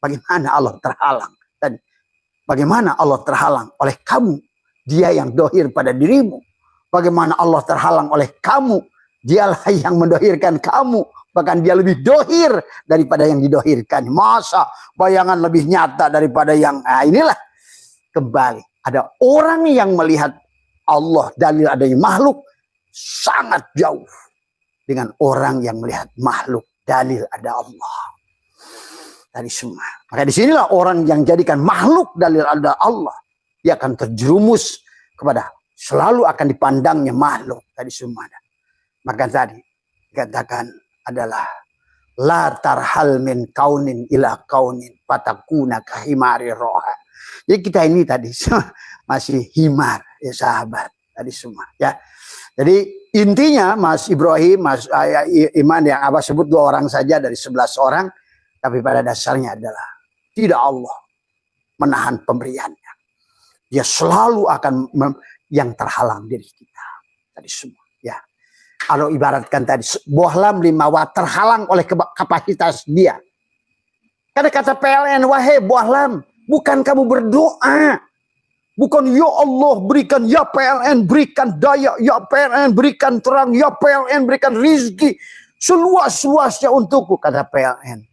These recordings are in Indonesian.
Bagaimana Allah terhalang? Dan bagaimana Allah terhalang oleh kamu? Dia yang dohir pada dirimu. Bagaimana Allah terhalang oleh kamu? Dialah yang mendohirkan kamu. Bahkan dia lebih dohir daripada yang didohirkan. Masa bayangan lebih nyata daripada yang... Nah, inilah kembali. Ada orang yang melihat Allah dalil adanya makhluk sangat jauh dengan orang yang melihat makhluk dalil ada Allah. Dari semua. Maka disinilah orang yang jadikan makhluk dalil ada Allah. Dia akan terjerumus kepada selalu akan dipandangnya makhluk tadi semua. Maka tadi dikatakan adalah la tarhal min kaunin ila kaunin patakuna kahimari roha. Jadi kita ini tadi masih himar ya sahabat tadi semua ya. Jadi intinya Mas Ibrahim, Mas Iman yang Abah sebut 2 orang saja dari 11 orang, tapi pada dasarnya adalah tidak Allah menahan pemberiannya. Dia selalu akan yang terhalang diri kita tadi semua ya. Kalau ibaratkan tadi bohlam 5 watt terhalang oleh kapasitas dia. Karena kata PLN, wahai bohlam, bukan kamu berdoa. Bukan ya Allah berikan, ya PLN berikan daya, ya PLN berikan terang, ya PLN berikan rizki seluas-luasnya untukku, kata PLN.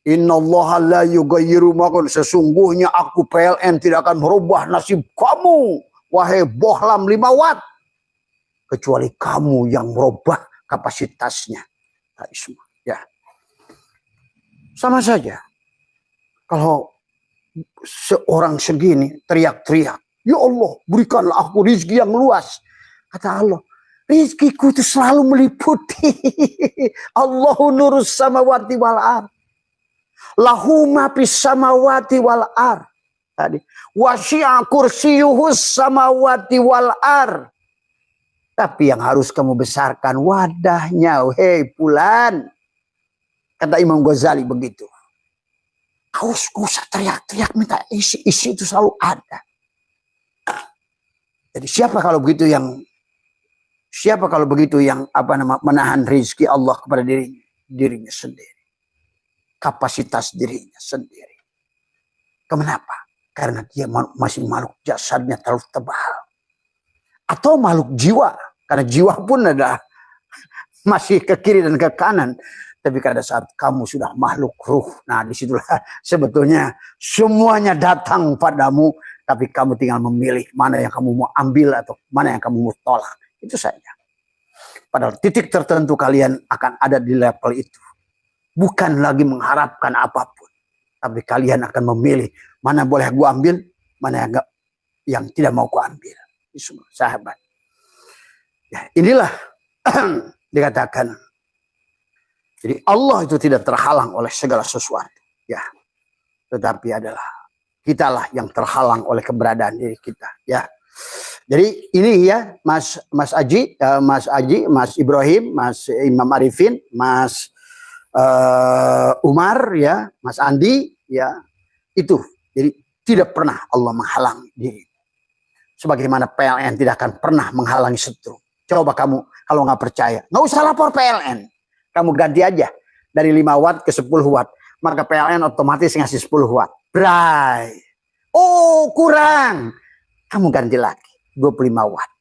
Innallaha la yughayyiru ma biqaumin, sesungguhnya aku PLN tidak akan merubah nasib kamu, wahai bohlam 5 watt. Kecuali kamu yang merubah kapasitasnya. Tadi semua ya. Sama saja. Kalau seorang segini teriak-teriak, ya Allah berikanlah aku rizki yang luas. Kata Allah, rizkiku itu selalu meliputi. Allahu nurus samawati wal ar. Lahu ma fis samawati wal ar. Tadi wasi'a kursiyuhus samawati wal ar. Tapi yang harus kamu besarkan wadahnya, hei fulan. Kata Imam Ghazali begitu. Kau usah teriak-teriak minta isi itu selalu ada. Jadi siapa kalau begitu yang menahan rezeki Allah kepada dirinya sendiri. Kapasitas dirinya sendiri. Kenapa? Karena dia masih makhluk jasadnya terlalu tebal. Atau makhluk jiwa. Karena jiwa pun ada masih ke kiri dan ke kanan. Tapi pada saat kamu sudah makhluk ruh. Nah disitulah sebetulnya semuanya datang padamu. Tapi kamu tinggal memilih mana yang kamu mau ambil atau mana yang kamu mau tolak. Itu saja. Padahal titik tertentu kalian akan ada di level itu. Bukan lagi mengharapkan apapun. Tapi kalian akan memilih mana boleh gua ambil. Mana yang tidak mau gua ambil. Semua sahabat. Ya, inilah dikatakan. Jadi Allah itu tidak terhalang oleh segala sesuatu. Ya, tetapi adalah kitalah yang terhalang oleh keberadaan diri kita. Ya, jadi ini ya Mas Aji, Mas Ibrahim, Mas Imam Arifin, Mas Umar, ya, Mas Andi, ya itu. Jadi tidak pernah Allah menghalangi diri. Sebagaimana PLN tidak akan pernah menghalangi setrum. Coba kamu kalau nggak percaya, nggak usah lapor PLN. Kamu ganti aja dari 5 watt ke 10 watt. Maka PLN otomatis ngasih 10 watt. Bray. Oh kurang. Kamu ganti lagi 25 watt.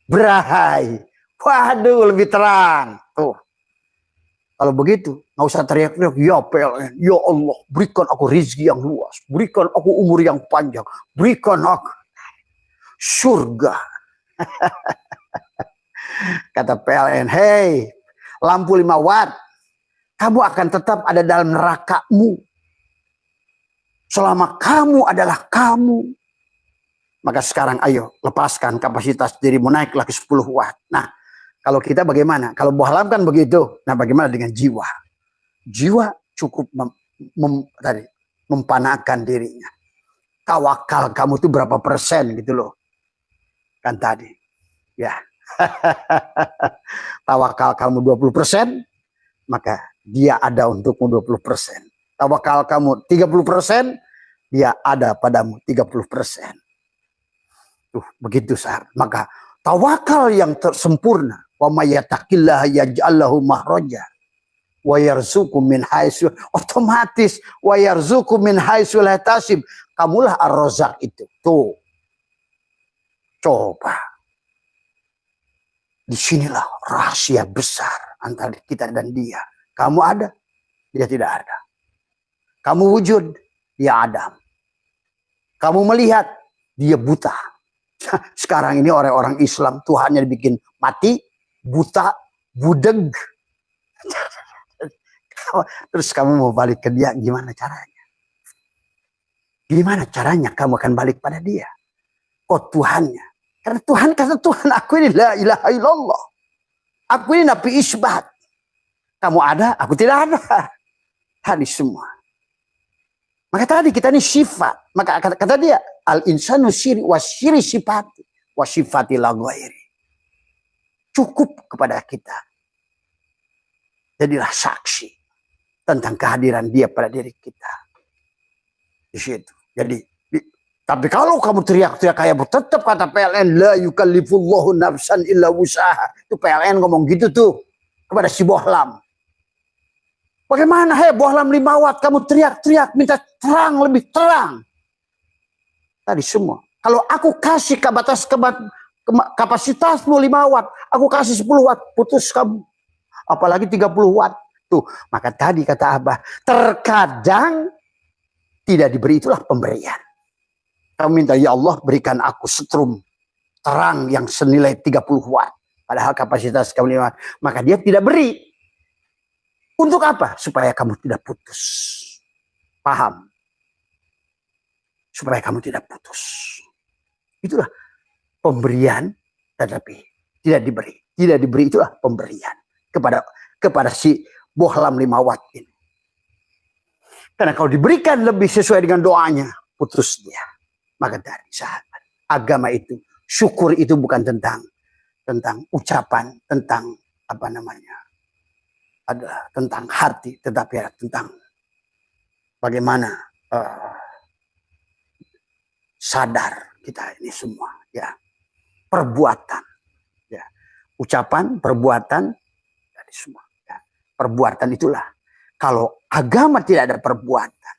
Bray. Waduh lebih terang. Tuh. Kalau begitu nggak usah teriak-teriak. Ya PLN. Ya Allah berikan aku rezeki yang luas. Berikan aku umur yang panjang. Berikan aku surga. Kata PLN, hei lampu 5 watt, kamu akan tetap ada dalam nerakamu. Selama kamu adalah kamu. Maka sekarang ayo lepaskan kapasitas dirimu, naiklah ke 10 watt. Nah kalau kita bagaimana? Kalau bohlam kan begitu. Nah bagaimana dengan jiwa? Jiwa cukup mempanahkan dirinya. Tawakal kamu itu berapa persen gitu loh. Kan tadi. Ya. Tawakal kamu 20%, maka dia ada untukmu 20%. Tawakal kamu 30%, dia ada padamu 30%. Tuh, begitu sahabat. Maka tawakal yang sempurna, wa may yattaqillaha yaj'al lahu makhraja. wa yarzuqu min haitsu, otomatis wa yarzuqu min haitsu la yahtasib. Kamulah Ar-Razzaq itu. Tuh. Coba. Disinilah rahasia besar antara kita dan dia. Kamu ada, dia tidak ada. Kamu wujud, dia Adam. Kamu melihat, dia buta. Sekarang ini orang-orang Islam Tuhannya dibikin mati, buta, budeg. Terus kamu mau balik ke dia, gimana caranya? Gimana caranya kamu akan balik pada dia? Oh Tuhannya. Karena Tuhan kata Tuhan, aku ini la ilaha illallah. Aku ini nabi isbat. Kamu ada, aku tidak ada. Tadi semua. Maka tadi kita ini sifat. Maka kata dia, al-insanu syiri wasyiri sifati. Wasifati la ghairi. Cukup kepada kita. Jadilah saksi tentang kehadiran dia pada diri kita. Di situ. Jadi, tapi kalau kamu teriak-teriak kayak tetap kata PLN, la yukallifullahu nafsan illa wusaha. Itu PLN ngomong gitu tuh kepada si Bohlam. Bagaimana Bohlam 5 watt kamu teriak-teriak minta terang, lebih terang. Tadi semua. Kalau aku kasih kapasitasmu 5 watt, aku kasih 10 watt, putus kamu. Apalagi 30 watt. Tuh, maka tadi kata Abah, terkadang tidak diberi, itulah pemberian. Kamu minta, ya Allah berikan aku setrum terang yang senilai 30 watt. Padahal kapasitas kamu 5 watt. Maka dia tidak beri. Untuk apa? Supaya kamu tidak putus. Paham? Supaya kamu tidak putus. Itulah pemberian, tetapi tidak diberi. Tidak diberi, itulah pemberian. Kepada si Bohlam 5 watt ini. Karena kalau diberikan lebih sesuai dengan doanya, putus dia. Maka dari sahabat, agama itu, syukur itu bukan tentang ucapan, tentang apa namanya, adalah tentang hati, tetapi tentang bagaimana sadar kita ini semua, ya, perbuatan, ya, ucapan, perbuatan, dari semua, ya. Perbuatan itulah. Kalau agama tidak ada perbuatan,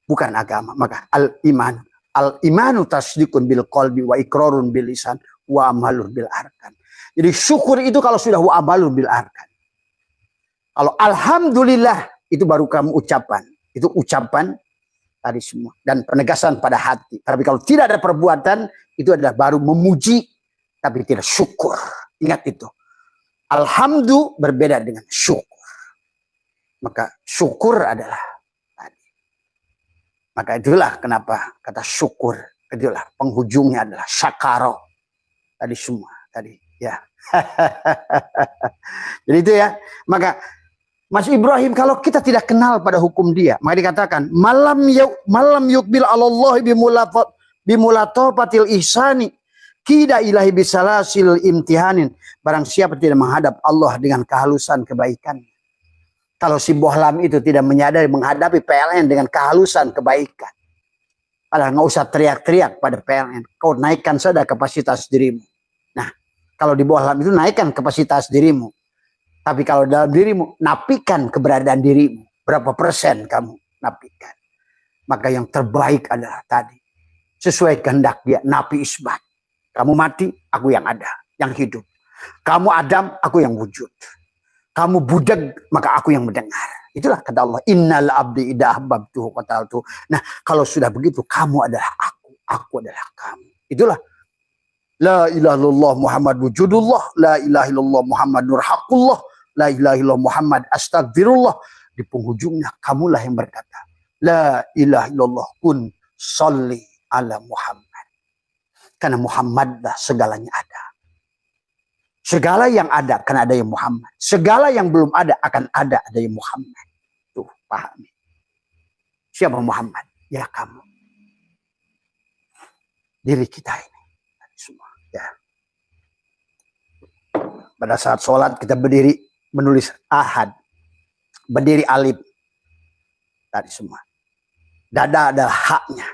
bukan agama, maka al-imanu tasdikun bil qalbi wa iqrarun bil lisan wa amalun bil arkan. Jadi syukur itu kalau sudah wa amalun bil arkan. Kalau alhamdulillah itu baru kamu ucapan. Itu ucapan tadi semua dan penegasan pada hati. Tapi kalau tidak ada perbuatan, itu adalah baru memuji tapi tidak syukur. Ingat itu. Alhamdulillah berbeda dengan syukur. Maka syukur adalah tadi. Maka itulah kenapa kata syukur, itulah penghujungnya adalah syakaro. Tadi semua, tadi ya. Jadi itu ya. Maka Mas Ibrahim, kalau kita tidak kenal pada hukum dia, maka dikatakan malam yukbil Allah bimulatafatil ihsani kida ilahi bisalasil imtihanin. Barang siapa tidak menghadap Allah dengan kehalusan kebaikan. Kalau si Bohlam itu tidak menyadari menghadapi PLN dengan kehalusan kebaikan. Padahal nggak usah teriak-teriak pada PLN. Kau naikkan saja kapasitas dirimu. Nah, kalau di Bohlam itu naikkan kapasitas dirimu. Tapi kalau dalam dirimu, napikan keberadaan dirimu. Berapa persen kamu napikan. Maka yang terbaik adalah tadi. Sesuai kehendak dia, napi isbat. Kamu mati, aku yang ada, yang hidup. Kamu Adam, aku yang wujud. Kamu budak, maka aku yang mendengar. Itulah kata Allah. Innal abdi idha ahbabtuhu qataltu. Nah, kalau sudah begitu, kamu adalah aku adalah kamu. Itulah. La ilaha illallah Muhammad wujudullah. La ilaha illallah Muhammad nurhaqullah. La ilaha illallah Muhammad astagfirullah. Di penghujungnya, kamulah yang berkata. La ilaha illallah kun salli ala Muhammad. Karena Muhammadlah segalanya ada. Segala yang ada akan ada yang Muhammad. Segala yang belum ada akan ada yang Muhammad. Tuh, pahami. Siapa Muhammad? Ya kamu. Diri kita ini. Semua. Ya. Pada saat sholat kita berdiri menulis ahad. Berdiri alif. Tadi semua. Dada adalah haknya.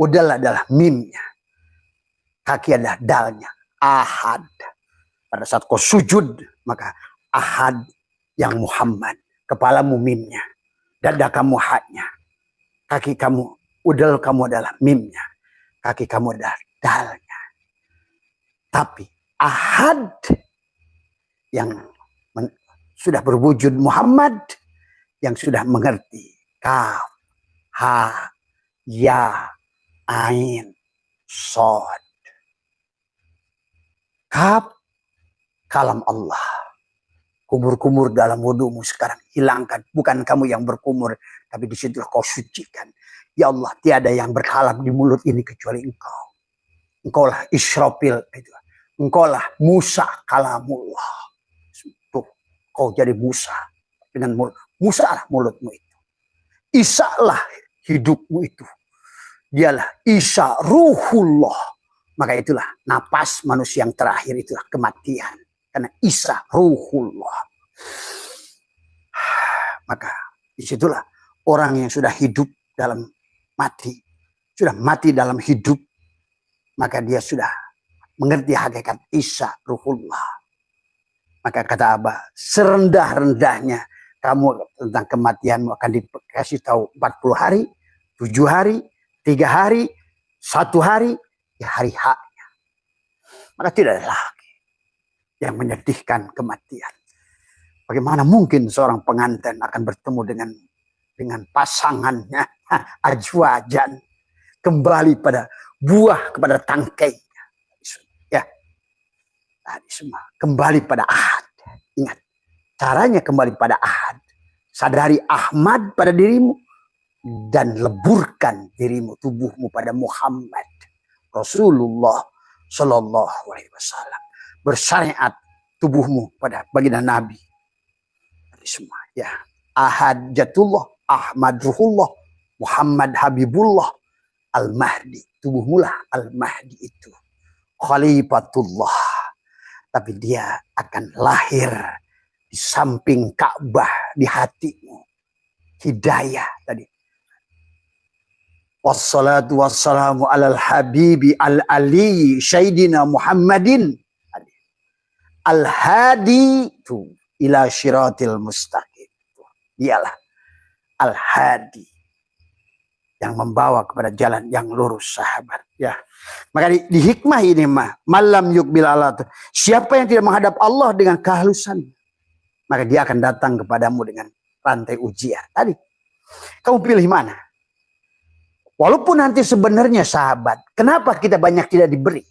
Udal adalah mimnya. Kaki adalah dalnya. Ahad. Pada saat kau sujud, maka ahad yang Muhammad. Kepalamu mimnya, dada kamu haknya, kaki kamu, udel kamu adalah mimnya, kaki kamu adalah dalnya. Tapi ahad yang sudah berwujud Muhammad, yang sudah mengerti kaf, ha, ya, ain, sod. Kaf, kalam Allah. Kumur-kumur dalam wudumu sekarang hilangkan. Bukan kamu yang berkumur, tapi di situ kau sucikan. Ya Allah, tiada yang berkalam di mulut ini kecuali Engkau. Engkaulah Israfil itu. Engkaulah Musa kalamullah. Tuh, kau jadi Musa dengan mulut. Musa lah mulutmu itu. Isa lah hidupmu itu. Dialah Isa ruhullah. Maka itulah napas manusia yang terakhir, itulah kematian. Karena Isa ruhullah. Maka disitulah orang yang sudah hidup dalam mati. Sudah mati dalam hidup. Maka dia sudah mengerti hakikat Isa ruhullah. Maka kata Abah, serendah-rendahnya kamu tentang kematianmu akan dikasih tahu 40 hari, 7 hari, 3 hari, 1 hari, ya hari haknya. Maka tidak ada lagi yang menyedihkan kematian. Bagaimana mungkin seorang pengantin akan bertemu dengan pasangannya ajwajan, kembali pada buah, kepada tangkainya. Ya, tadi semua kembali pada ahad. Ingat, caranya kembali pada ahad. Sadari Ahmad pada dirimu dan leburkan dirimu, tubuhmu pada Muhammad Rasulullah Sallallahu Alaihi Wasallam. Bersyariat tubuhmu pada baginda Nabi. Semua ya. Ahad Jatullah, Ahmad Ruhullah, Muhammad Habibullah, Al-Mahdi. Tubuhmu lah Al-Mahdi itu. Khalifatullah. Tapi dia akan lahir di samping Ka'bah, di hatimu. Hidayah tadi. Wassalatu wassalamu alal habibi al-ali Sayyidina Muhammadin al-hadi ila syiratil mustaqim. Dialah al-hadi yang membawa kepada jalan yang lurus, sahabat. Ya. Maka di hikmah ini mah malam yukbil Allah. Siapa yang tidak menghadap Allah dengan kehalusan, maka dia akan datang kepadamu dengan rantai ujian. Tadi kamu pilih mana? Walaupun nanti sebenarnya sahabat, kenapa kita banyak tidak diberi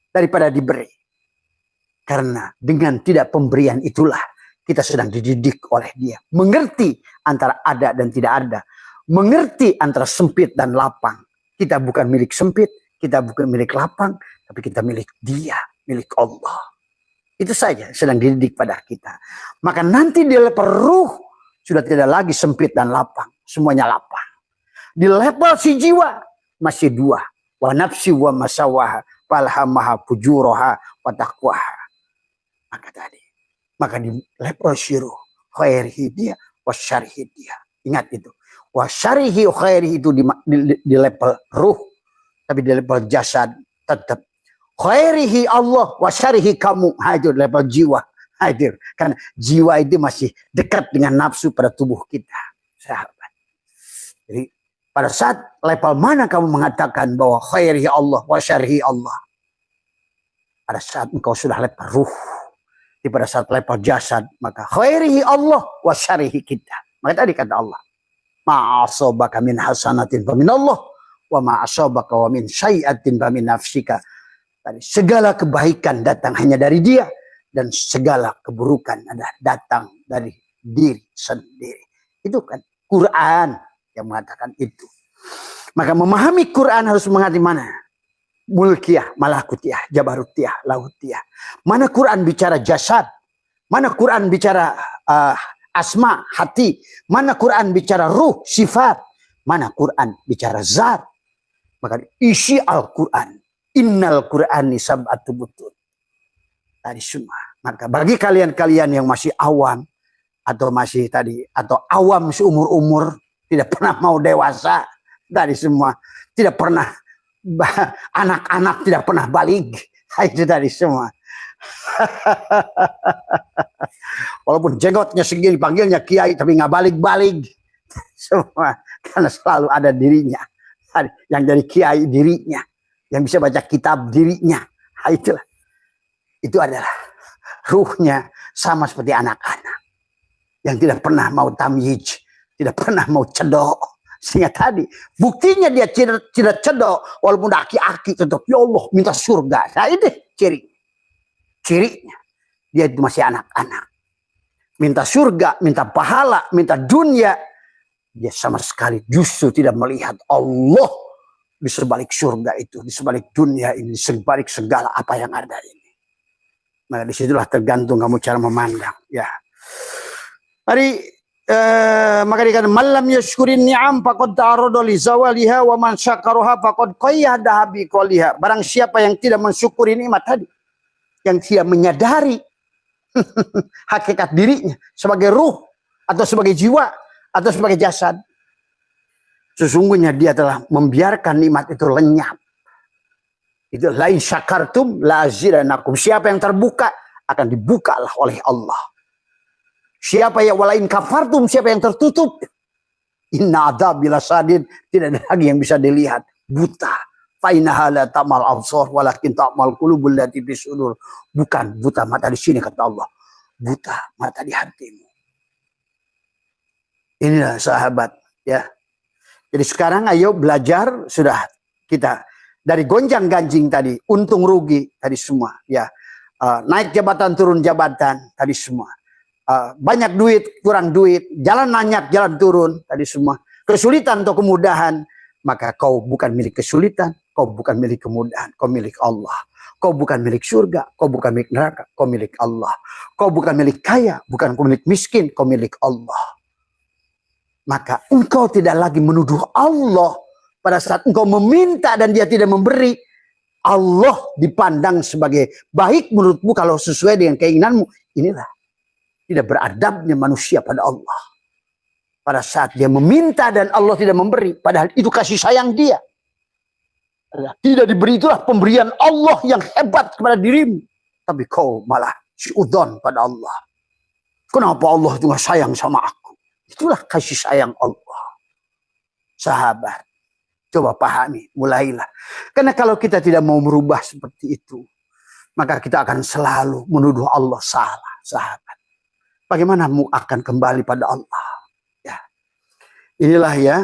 daripada diberi? Karena dengan tidak pemberian itulah kita sedang dididik oleh dia. Mengerti antara ada dan tidak ada. Mengerti antara sempit dan lapang. Kita bukan milik sempit, kita bukan milik lapang, tapi kita milik dia, milik Allah. Itu saja sedang dididik pada kita. Maka nanti di level ruh sudah tidak lagi sempit dan lapang. Semuanya lapang. Di level si jiwa masih 2. Wa nafsi wa masawaha falhamaha fujuraha wa taqwaha. Maka di level syuruh khairihi dia wa syarihi dia. Ingat itu. Wa syarihi khairihi itu di level ruh. Tapi di level jasad tetap khairihi Allah wa syarihi kamu. Itu level jiwa. Hadir. Karena jiwa itu masih dekat dengan nafsu pada tubuh kita. Sahabat. Jadi pada saat level mana kamu mengatakan bahwa khairihi Allah wa syarihi Allah? Pada saat engkau sudah level ruh. Pada saat level jasad, maka khairihi Allah wa syarihi kita. Maka tadi kata Allah, ma'asabaka min hasanatin fa min Allah wa ma'asabaka wa min syai'atin fa min nafsika. Tadi segala kebaikan datang hanya dari dia dan segala keburukan adalah datang dari diri sendiri. Itu kan Quran yang mengatakan itu. Maka memahami Quran harus mengerti mana? Mulkiyah, malakutiyah, jabarutiyah, lahutiyah. Mana Quran bicara jasad? Mana Quran bicara asma, hati? Mana Quran bicara ruh, sifat? Mana Quran bicara zat? Maka isi Al-Quran. Innal Qur'ani sab'atu butun. Tadi semua. Maka bagi kalian-kalian yang masih awam atau masih tadi atau awam seumur-umur, tidak pernah mau dewasa, tadi semua tidak pernah anak-anak, tidak pernah balik, itu tadi semua. Walaupun jenggotnya segini, panggilnya kiai, tapi nggak balik-balik. Semua, karena selalu ada dirinya. Yang dari kiai dirinya. Yang bisa baca kitab dirinya. Nah, itulah. Itu adalah ruhnya sama seperti anak-anak. Yang tidak pernah mau tamyiz. Tidak pernah mau cedok. Sehingga tadi, buktinya dia tidak cedok. Walaupun aki-aki tetap, ya Allah minta surga. Nah itu cirinya. Dia itu masih anak-anak. Minta surga, minta pahala, minta dunia. Dia sama sekali justru tidak melihat Allah di sebalik surga itu, di sebalik dunia ini, di sebalik segala apa yang ada ini. Maka disitulah tergantung kamu cara memandang. Ya. Maka dikatakan malam yashkurin ni'am faqad ta'arrada li zawaliha wa man syakaruha faqad qayyadaha bi qaliha. Barang siapa yang tidak mensyukuri nikmat tadi, yang tidak menyadari hakikat dirinya sebagai ruh atau sebagai jiwa atau sebagai jasad, sesungguhnya dia telah membiarkan nikmat itu lenyap. Itu lain syakartum la azidanakum. Siapa yang terbuka akan dibukalah oleh Allah. Siapa yang walain kafartum, siapa yang tertutup, inna adzabi lasadid, tidak ada lagi yang bisa dilihat, buta. Fa innaha la ta'mal absar walakin ta'mal qulubul lati fi sudur. Bukan buta mata di sini kata Allah, buta mata di hatimu. Inilah sahabat, ya. Jadi sekarang ayo belajar, sudah kita dari gonjang-ganjing tadi, untung rugi tadi semua, ya. Naik jabatan, turun jabatan tadi semua. Banyak duit, kurang duit, jalan nanyak, jalan turun tadi semua. Kesulitan atau kemudahan, maka kau bukan milik kesulitan, kau bukan milik kemudahan, kau milik Allah. Kau bukan milik surga, kau bukan milik neraka, kau milik Allah. Kau bukan milik kaya, bukan kau milik miskin, kau milik Allah. Maka engkau tidak lagi menuduh Allah pada saat engkau meminta dan dia tidak memberi. Allah dipandang sebagai baik menurutmu kalau sesuai dengan keinginanmu. Inilah tidak beradabnya manusia pada Allah. Pada saat dia meminta dan Allah tidak memberi, padahal itu kasih sayang dia. Tidak diberi, itulah pemberian Allah yang hebat kepada dirimu. Tapi kau malah syuudzon pada Allah. Kenapa Allah juga sayang sama aku? Itulah kasih sayang Allah. Sahabat, coba pahami, mulailah. Karena kalau kita tidak mau merubah seperti itu, maka kita akan selalu menuduh Allah salah, sahabat. Bagaimana mu akan kembali pada Allah? Ya. Inilah ya.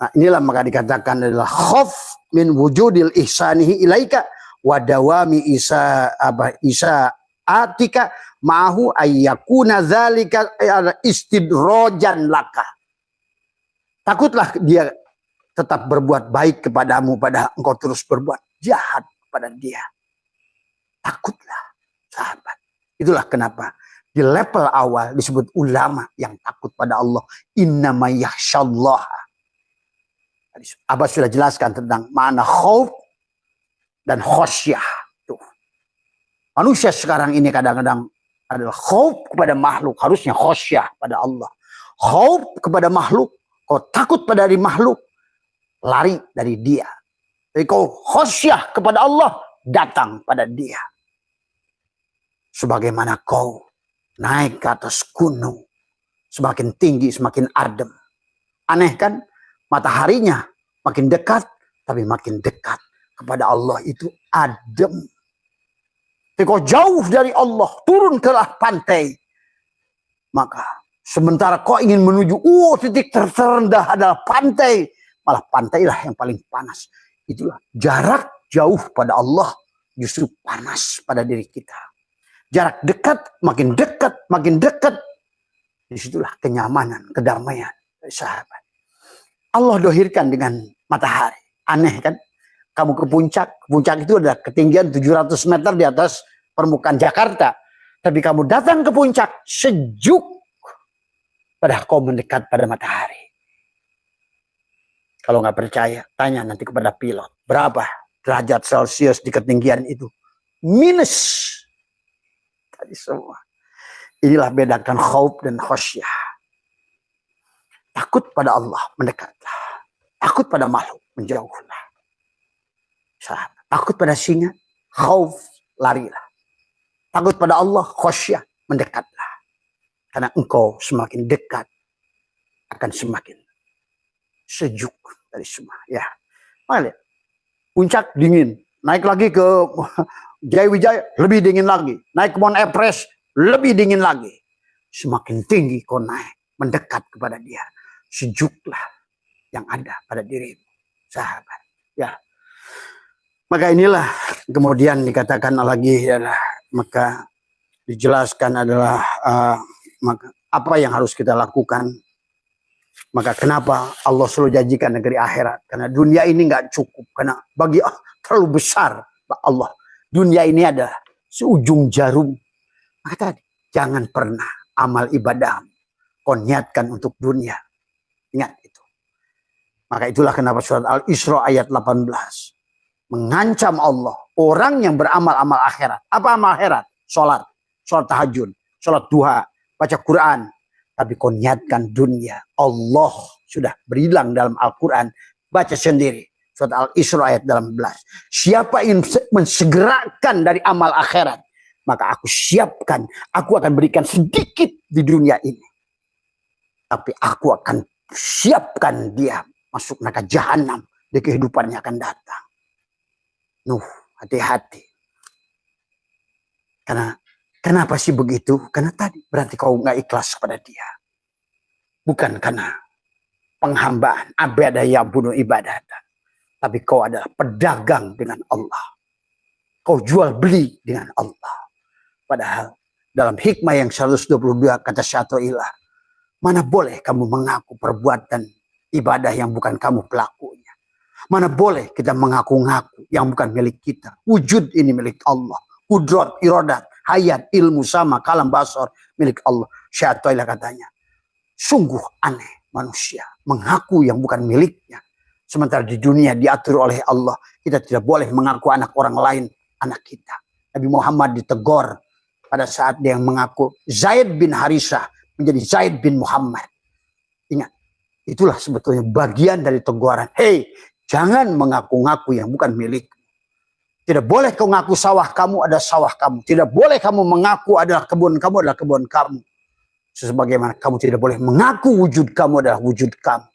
Nah, inilah maka dikatakan adalah khauf min wujudil ihsanihi ilaika wa dawami isa atika ma'ahu ayyakuna dzalika istidrojan laka. Takutlah dia tetap berbuat baik kepadamu padahal engkau terus berbuat jahat kepada dia. Takutlah, sahabat. Itulah kenapa di level awal disebut ulama yang takut pada Allah. Innama yakhsyallaha. Abah sudah jelaskan tentang makna khauf dan khosyah. Tuh. Manusia sekarang ini kadang-kadang adalah khauf kepada makhluk, harusnya khosyah pada Allah. Khauf kepada makhluk, kau takut pada makhluk, lari dari dia. Tapi kau khosyah kepada Allah, datang pada dia. Sebagaimana kau naik ke atas gunung, semakin tinggi, semakin adem. Aneh kan? Mataharinya makin dekat, tapi makin dekat kepada Allah itu adem. Tapi kau jauh dari Allah, turun ke pantai. Maka sementara kau ingin menuju, titik terendah adalah pantai. Malah pantailah yang paling panas. Itulah jarak jauh pada Allah justru panas pada diri kita. Jarak dekat, makin dekat, makin dekat. Disitulah kenyamanan, kedamaian, sahabat. Allah dohirkan dengan matahari. Aneh kan? Kamu ke puncak itu adalah ketinggian 700 meter di atas permukaan Jakarta. Tapi kamu datang ke puncak, sejuk. Padahal kau mendekat pada matahari. Kalau nggak percaya, tanya nanti kepada pilot. Berapa derajat Celcius di ketinggian itu? Minus. Tadi semua. Inilah bedakan khauf dan khosyah. Takut pada Allah, mendekatlah. Takut pada makhluk, menjauhlah. Sahabat. Takut pada singa, Khauf, larilah. Takut pada Allah, khosyah, mendekatlah. Karena engkau semakin dekat, akan semakin sejuk dari semua. Ya, lihat. Puncak dingin, naik lagi ke Jaya lebih dingin lagi, naik ke Mount Everest lebih dingin lagi. Semakin tinggi kau naik, mendekat kepada dia, sejuklah yang ada pada dirimu, sahabat. Ya, maka inilah kemudian dikatakan lagi adalah, maka dijelaskan adalah maka apa yang harus kita lakukan. Maka kenapa Allah selalu janjikan negeri akhirat? Karena dunia ini nggak cukup. Karena bagi terlalu besar Allah. Dunia ini adalah seujung jarum. Maka tadi, jangan pernah amal ibadah kau niatkan untuk dunia. Ingat itu. Maka itulah kenapa surat Al-Isra ayat 18 mengancam Allah orang yang beramal-amal akhirat. Apa amal akhirat? Sholat tahajud, sholat duha, baca Quran. Tapi kau niatkan dunia. Allah sudah berilang dalam Al-Quran. Baca sendiri. Surat Al-Isra ayat 18. Siapa yang mensegerakan dari amal akhirat, maka aku siapkan. Aku akan berikan sedikit di dunia ini. Tapi aku akan siapkan dia masuk neraka jahanam. Di kehidupannya akan datang. Hati-hati. Karena kenapa sih begitu? Karena tadi berarti kau nggak ikhlas kepada dia. Bukan karena penghambaan, ibadah yang bunuh ibadah. Tapi kau adalah pedagang dengan Allah. Kau jual beli dengan Allah. Padahal dalam hikmah yang 122 kata Syatoilah, mana boleh kamu mengaku perbuatan ibadah yang bukan kamu pelakunya. Mana boleh kita mengaku-ngaku yang bukan milik kita. Wujud ini milik Allah. Kudrat, iradat, hayat, ilmu, sama, kalam, basar milik Allah. Syatoilah katanya, sungguh aneh manusia mengaku yang bukan miliknya. Sementara di dunia diatur oleh Allah. Kita tidak boleh mengaku anak orang lain anak kita. Nabi Muhammad ditegur pada saat dia mengaku Zaid bin Harisah menjadi Zaid bin Muhammad. Ingat, itulah sebetulnya bagian dari teguran. Hei, jangan mengaku-ngaku yang bukan milik. Tidak boleh kau ngaku sawah kamu adalah sawah kamu. Tidak boleh kamu mengaku adalah kebun kamu adalah kebun kamu. Sebagaimana kamu tidak boleh mengaku wujud kamu adalah wujud kamu.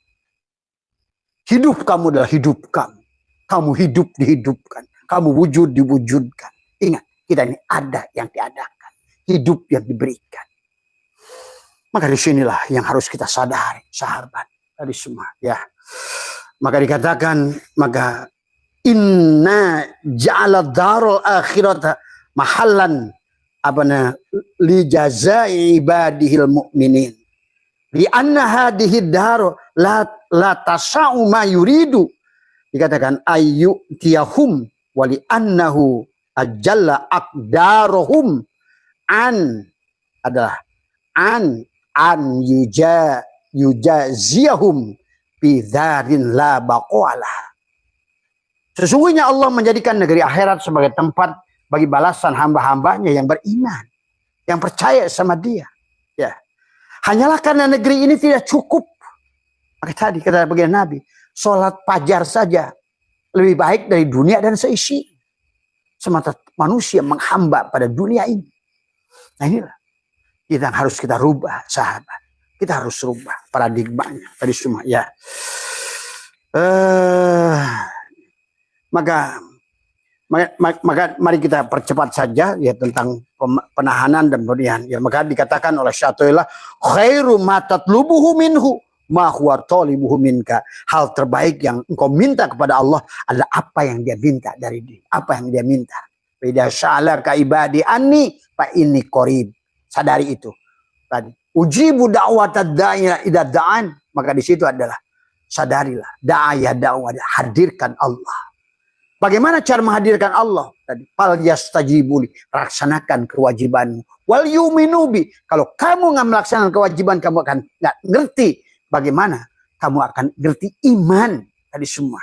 Hidup kamu adalah hidup kamu. Kamu hidup dihidupkan. Kamu wujud diwujudkan. Ingat, kita ini ada yang diadakan. Hidup yang diberikan. Maka disinilah yang harus kita sadari, sahabat. Dari semua, ya. Maka dikatakan, maka inna ja'ala darul akhirata mahallan li jazai ibadihil mu'minin. Li anna hadihi daru la tasa'u ma yuridu. Dikatakan ayyutiyahum wali annahu ajalla aqdaruhum an adalah an yujaziyahum bidharin la baqalah. Sesungguhnya Allah menjadikan negeri akhirat sebagai tempat bagi balasan hamba-hambanya yang beriman, yang percaya sama dia. Ya, hanyalah karena negeri ini tidak cukup. Maka tadi kata bagian Nabi, sholat fajar saja lebih baik dari dunia dan seisi. Semata manusia menghamba pada dunia ini. Nah inilah kita harus kita rubah, sahabat. Kita harus rubah paradigmanya tadi semua. Ya. Maka mari kita percepat saja ya tentang penahanan dan pemberian. Ya, maka dikatakan oleh Syatoilah, khairu ma tatlubuhu minhu ma huwa talibuhu minka. Hal terbaik yang engkau minta kepada Allah adalah apa yang dia minta dari dia. Apa yang dia minta. Beda sya'alaka ibadi anni fa inni qarib. Sadari itu. Tadi ujibu da'watad da'i idza da'an. Maka di situ adalah sadarilah da'aya da'wah, hadirkan Allah. Bagaimana cara menghadirkan Allah? Tadi fal yastajibuli, laksanakan kewajibanmu. Wal yuminubi, kalau kamu nggak melaksanakan kewajiban, kamu akan nggak ngerti bagaimana kamu akan ngerti iman tadi semua.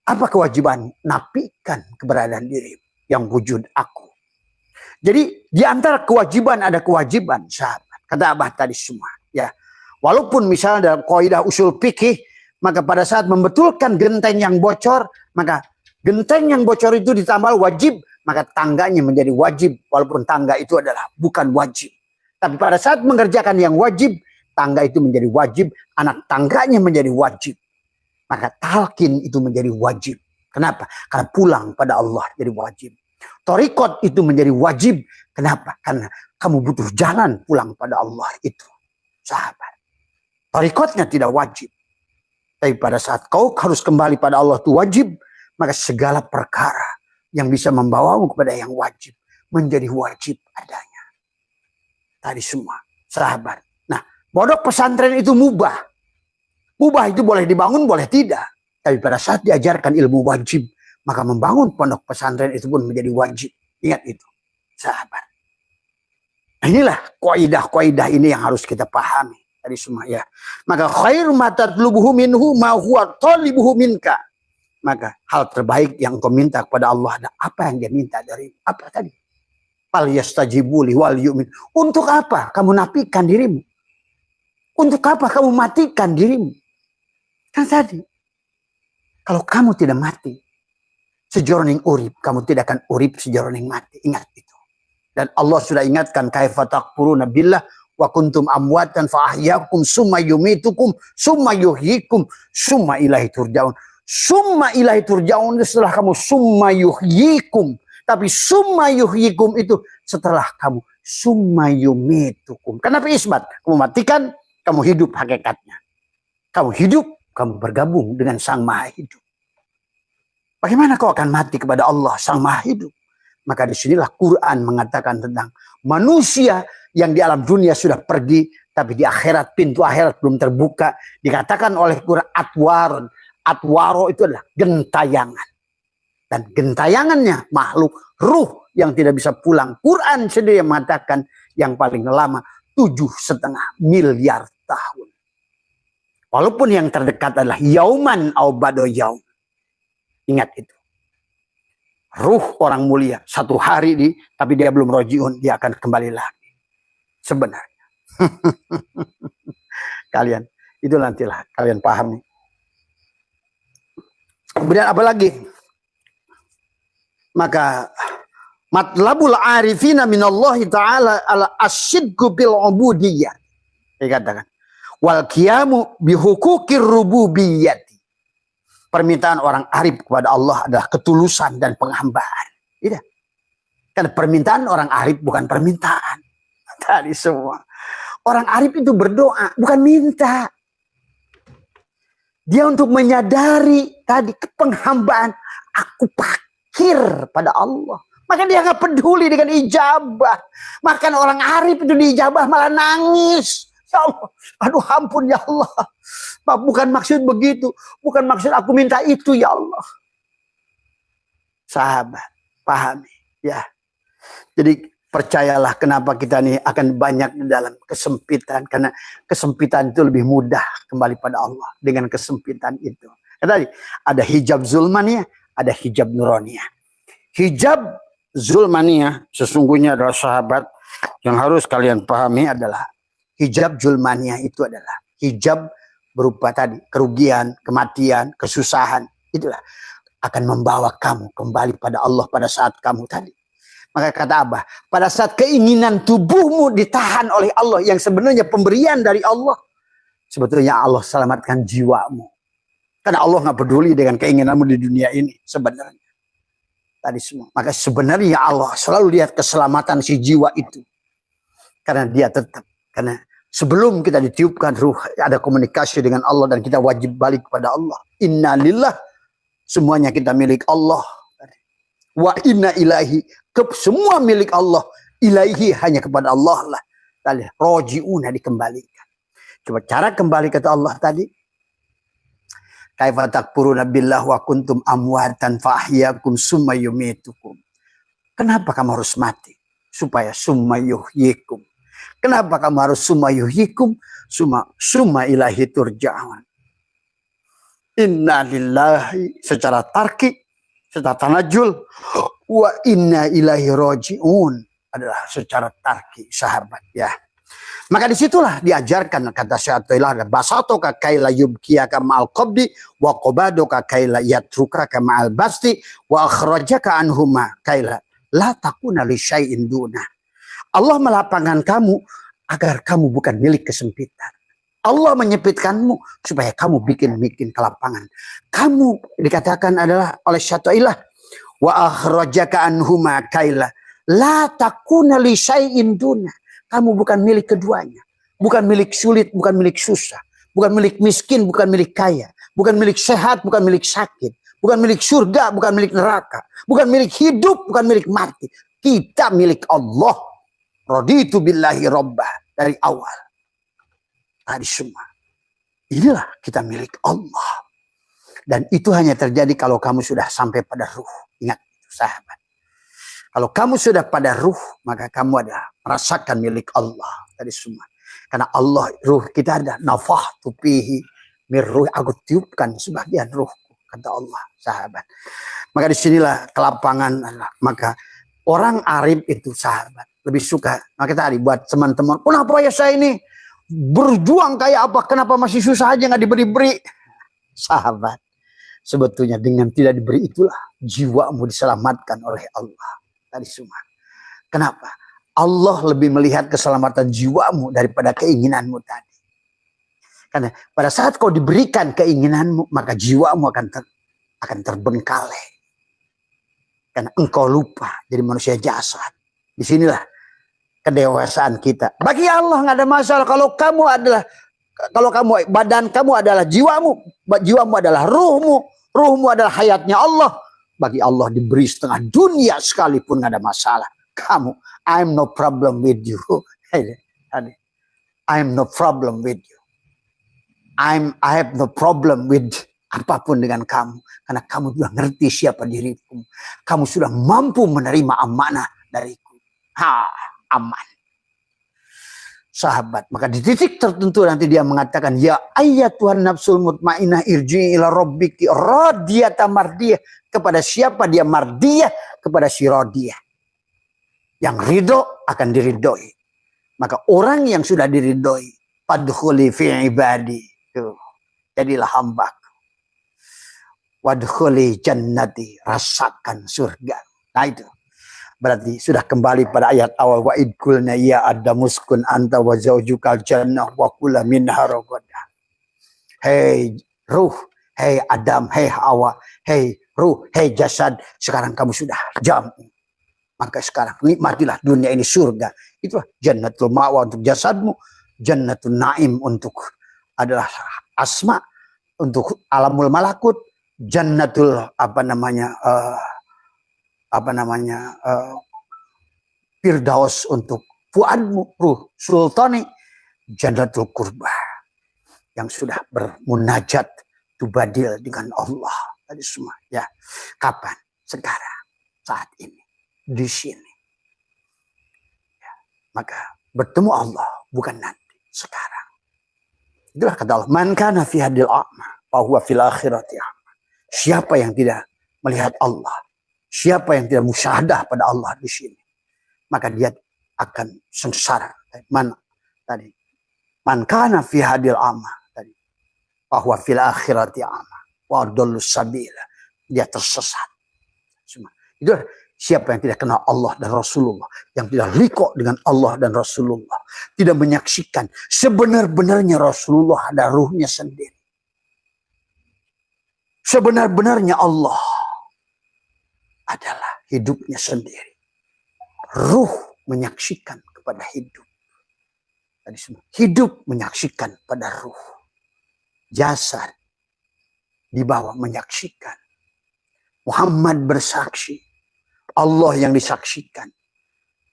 Apa kewajiban? Nafikan keberadaan diri yang wujud aku. Jadi di antara kewajiban ada kewajiban, sahabat. Kata Abah tadi semua. Ya, walaupun misalnya dalam kaidah usul fikih, maka pada saat membetulkan genteng yang bocor, maka genteng yang bocor itu ditambah wajib maka tangganya menjadi wajib, walaupun tangga itu adalah bukan wajib. Tapi pada saat mengerjakan yang wajib, tangga itu menjadi wajib, anak tangganya menjadi wajib. Maka talqin itu menjadi wajib. Kenapa? Karena pulang pada Allah jadi wajib. Thariqat itu menjadi wajib. Kenapa? Karena kamu butuh jalan pulang pada Allah itu. Sahabat. Thariqatnya tidak wajib. Tapi pada saat kau harus kembali pada Allah itu wajib, maka segala perkara yang bisa membawamu kepada yang wajib menjadi wajib adanya. Tadi semua, sahabat. Nah, pondok pesantren itu mubah. Mubah itu boleh dibangun, boleh tidak. Tapi pada saat diajarkan ilmu wajib, maka membangun pondok pesantren itu pun menjadi wajib. Ingat itu, sahabat. Nah, inilah kaidah-kaidah ini yang harus kita pahami. Tadi semua ya. Maka khair ma tatlubuhu minhu ma huwa talibuhu minka. Maka hal terbaik yang kau minta kepada Allah ada apa yang dia minta dari apa tadi? Fal yastajibu li wal yu'min. Untuk apa kamu nafikan dirimu? Untuk apa kamu matikan dirimu? Kan tadi. Kalau kamu tidak mati, sejroning urip, kamu tidak akan urip sejroning mati. Ingat itu. Dan Allah sudah ingatkan kaifa takfuruna billah wa kuntum amwatan fa ahyaakum summa yumitukum summa yuhyikum summa ilaihi turja'un. Summa ilaihi turja'un setelah kamu summa yuhyikum. Tapi summa yuhyikum itu setelah kamu summa yumitukum. Kenapa isbat? Kamu matikan, kamu hidup hakikatnya. Kamu hidup, kamu bergabung dengan Sang Maha Hidup. Bagaimana kau akan mati kepada Allah Sang Maha Hidup? Maka disinilah Quran mengatakan tentang manusia yang di alam dunia sudah pergi, tapi di akhirat pintu akhirat belum terbuka. Dikatakan oleh Quran atwarun. Atwaro itu adalah gentayangan. Dan gentayangannya makhluk ruh yang tidak bisa pulang. Quran sendiri yang mengatakan yang paling lama 7,5 miliar tahun. Walaupun yang terdekat adalah yauman au ba'da yaum. Ingat itu. Ruh orang mulia satu hari tapi dia belum rojiun, dia akan kembali lagi. Sebenarnya. Kalian itu nantilah kalian pahami. Kemudian apa lagi? Maka matlabul arifina minallahi ta'ala ala asyidku bil ubudiyah. Dikatakan. Wal qiyamu bihukukir rububiyyati. Permintaan orang arif kepada Allah adalah ketulusan dan penghambaan. Tidak. Karena permintaan orang arif bukan permintaan. Tadi semua. Orang arif itu berdoa, bukan minta. Dia untuk menyadari tadi penghambaan. Aku fakir pada Allah. Maka dia nggak peduli dengan ijabah. Bahkan orang arif itu diijabah malah nangis. Ya Allah, aduh ampun ya Allah. Bukan maksud begitu. Bukan maksud aku minta itu ya Allah. Sahabat, pahami ya. Jadi percayalah kenapa kita ini akan banyak di dalam kesempitan. Karena kesempitan itu lebih mudah kembali pada Allah. Dengan kesempitan itu. Tadi ada hijab zulmaniyah, ada hijab nuraniyah. Hijab zulmaniyah sesungguhnya adalah sahabat yang harus kalian pahami adalah hijab zulmaniyah itu adalah hijab berupa tadi kerugian, kematian, kesusahan. Itulah akan membawa kamu kembali pada Allah pada saat kamu tadi. Maka kata Abah, pada saat keinginan tubuhmu ditahan oleh Allah yang sebenarnya pemberian dari Allah, sebetulnya Allah selamatkan jiwamu. Karena Allah nggak peduli dengan keinginanmu di dunia ini sebenarnya. Tadi semua. Maka sebenarnya Allah selalu lihat keselamatan si jiwa itu. Karena dia tetap. Karena sebelum kita ditiupkan ruh, ada komunikasi dengan Allah dan kita wajib balik kepada Allah. Inna lillah, semuanya kita milik Allah. Wa inna ilahi, semua milik Allah. Ilahi hanya kepada Allah lah. Tadi roji'una dikembalikan. Coba cara kembali kata Allah tadi. Kaifa takfuruna billah wa kuntum amwatan fa ahyakum summa yumitukum. Kenapa kamu harus mati? Supaya summa yuhyikum. Kenapa kamu harus summa yuhyikum? Summa ilahi turja'un. Inna lillahi secara tarki, secara tanajul, wa inna ilahi roji'un adalah secara tarki, sahabat ya. Maka disitulah diajarkan kata Syaikhullah basatoka kaila yubkiyaka ma'al qabdi wa qabadoka kaila yatruka ma'al basti wa akhrajaka anhuma kaila La takuna li syai'in duna. Allah melapangkan kamu agar kamu bukan milik kesempitan. Allah menyempitkanmu supaya kamu bikin kelapangan. Kamu dikatakan adalah oleh Syai'ilah wa akhrajaka anhuma kaila la takuna li syai'in duna. Kamu bukan milik keduanya. Bukan milik sulit, bukan milik susah. Bukan milik miskin, bukan milik kaya. Bukan milik sehat, bukan milik sakit. Bukan milik surga, bukan milik neraka. Bukan milik hidup, bukan milik mati. Kita milik Allah. Raditu billahi rabbah. Dari awal. Tadi semua. Inilah kita milik Allah. Dan itu hanya terjadi kalau kamu sudah sampai pada ruh. Ingat itu sahabat. Kalau kamu sudah pada ruh, maka kamu adalah merasakan milik Allah. Tadi semua. Karena Allah, ruh kita ada nafahtu fihi mir ruh. Aku tiupkan sebagian ruhku, kata Allah, sahabat. Maka disinilah kelapangan. Maka orang arif itu sahabat lebih suka. Maka tadi buat teman-teman, kenapa ya saya ini berjuang kayak apa? Kenapa masih susah aja nggak diberi-beri? Sahabat, sebetulnya dengan tidak diberi itulah jiwamu diselamatkan oleh Allah. Tadi semua. Kenapa? Allah lebih melihat keselamatan jiwamu daripada keinginanmu tadi. Karena pada saat kau diberikan keinginanmu, maka jiwamu akan terbengkalai. Karena engkau lupa jadi manusia jasad. Disinilah kedewasaan kita. Bagi Allah nggak ada masalah kalau kamu badan kamu adalah jiwamu adalah ruhmu adalah hayatnya Allah. Bagi Allah diberi setengah dunia sekalipun nggak ada masalah. Kamu, I'm no problem with you. I'm no problem with you. I have no problem with apapun dengan kamu. Karena kamu sudah ngerti siapa diriku. Kamu sudah mampu menerima amanah dariku. Aman. Sahabat, maka di titik tertentu nanti dia mengatakan, ya ayyatuhan nafsul mutmainnah irji'i ila rabbiki radiyatan mardiyah. Kepada siapa dia mardiyah? Kepada si radiyah. Yang ridho akan diridhoi. Maka orang yang sudah diridhoi, fadkhuli fi ibadi. Jadilah hambaku. Wadkhuli jannati, rasakan surga. Nah itu. Berarti sudah kembali pada ayat awal, wa idkulna ya adamuskun anta wa zaujukal jannah wa kula minha ragadah. Hei ruh, hei Adam, hei Hawa, hei ruh, hei jasad, sekarang kamu sudah jamu. Maka sekarang nikmatilah dunia ini surga. Itulah jannatul ma'wa untuk jasadmu, jannatul naim untuk adalah asma, untuk alamul malakut, jannatul firdaus untuk fuadmu, ruh sultani, jannatul qurbah yang sudah bermunajat tubadil dengan Allah tadi semua. Ya, kapan? Sekarang, saat ini, di sini. Ya, maka bertemu Allah bukan nanti, sekarang. Itulah kata Allah, man kana fi hadil a'ma fa huwa fil akhirati a'ma. Siapa yang tidak melihat Allah, siapa yang tidak musyahadah pada Allah di sini, maka dia akan sengsara. Man kana fi hadil a'ma tadi, bahwa fil akhirati a'ma wa adallus sabila. Dia tersesat. Semua. Itu siapa yang tidak kenal Allah dan Rasulullah, yang tidak liqo dengan Allah dan Rasulullah, tidak menyaksikan sebenar-benarnya Rasulullah ada ruhnya sendiri. Sebenar-benarnya Allah adalah hidupnya sendiri. Ruh menyaksikan kepada hidup. Tadi semua. Hidup menyaksikan pada ruh. Jasad dibawa menyaksikan. Muhammad bersaksi. Allah yang disaksikan.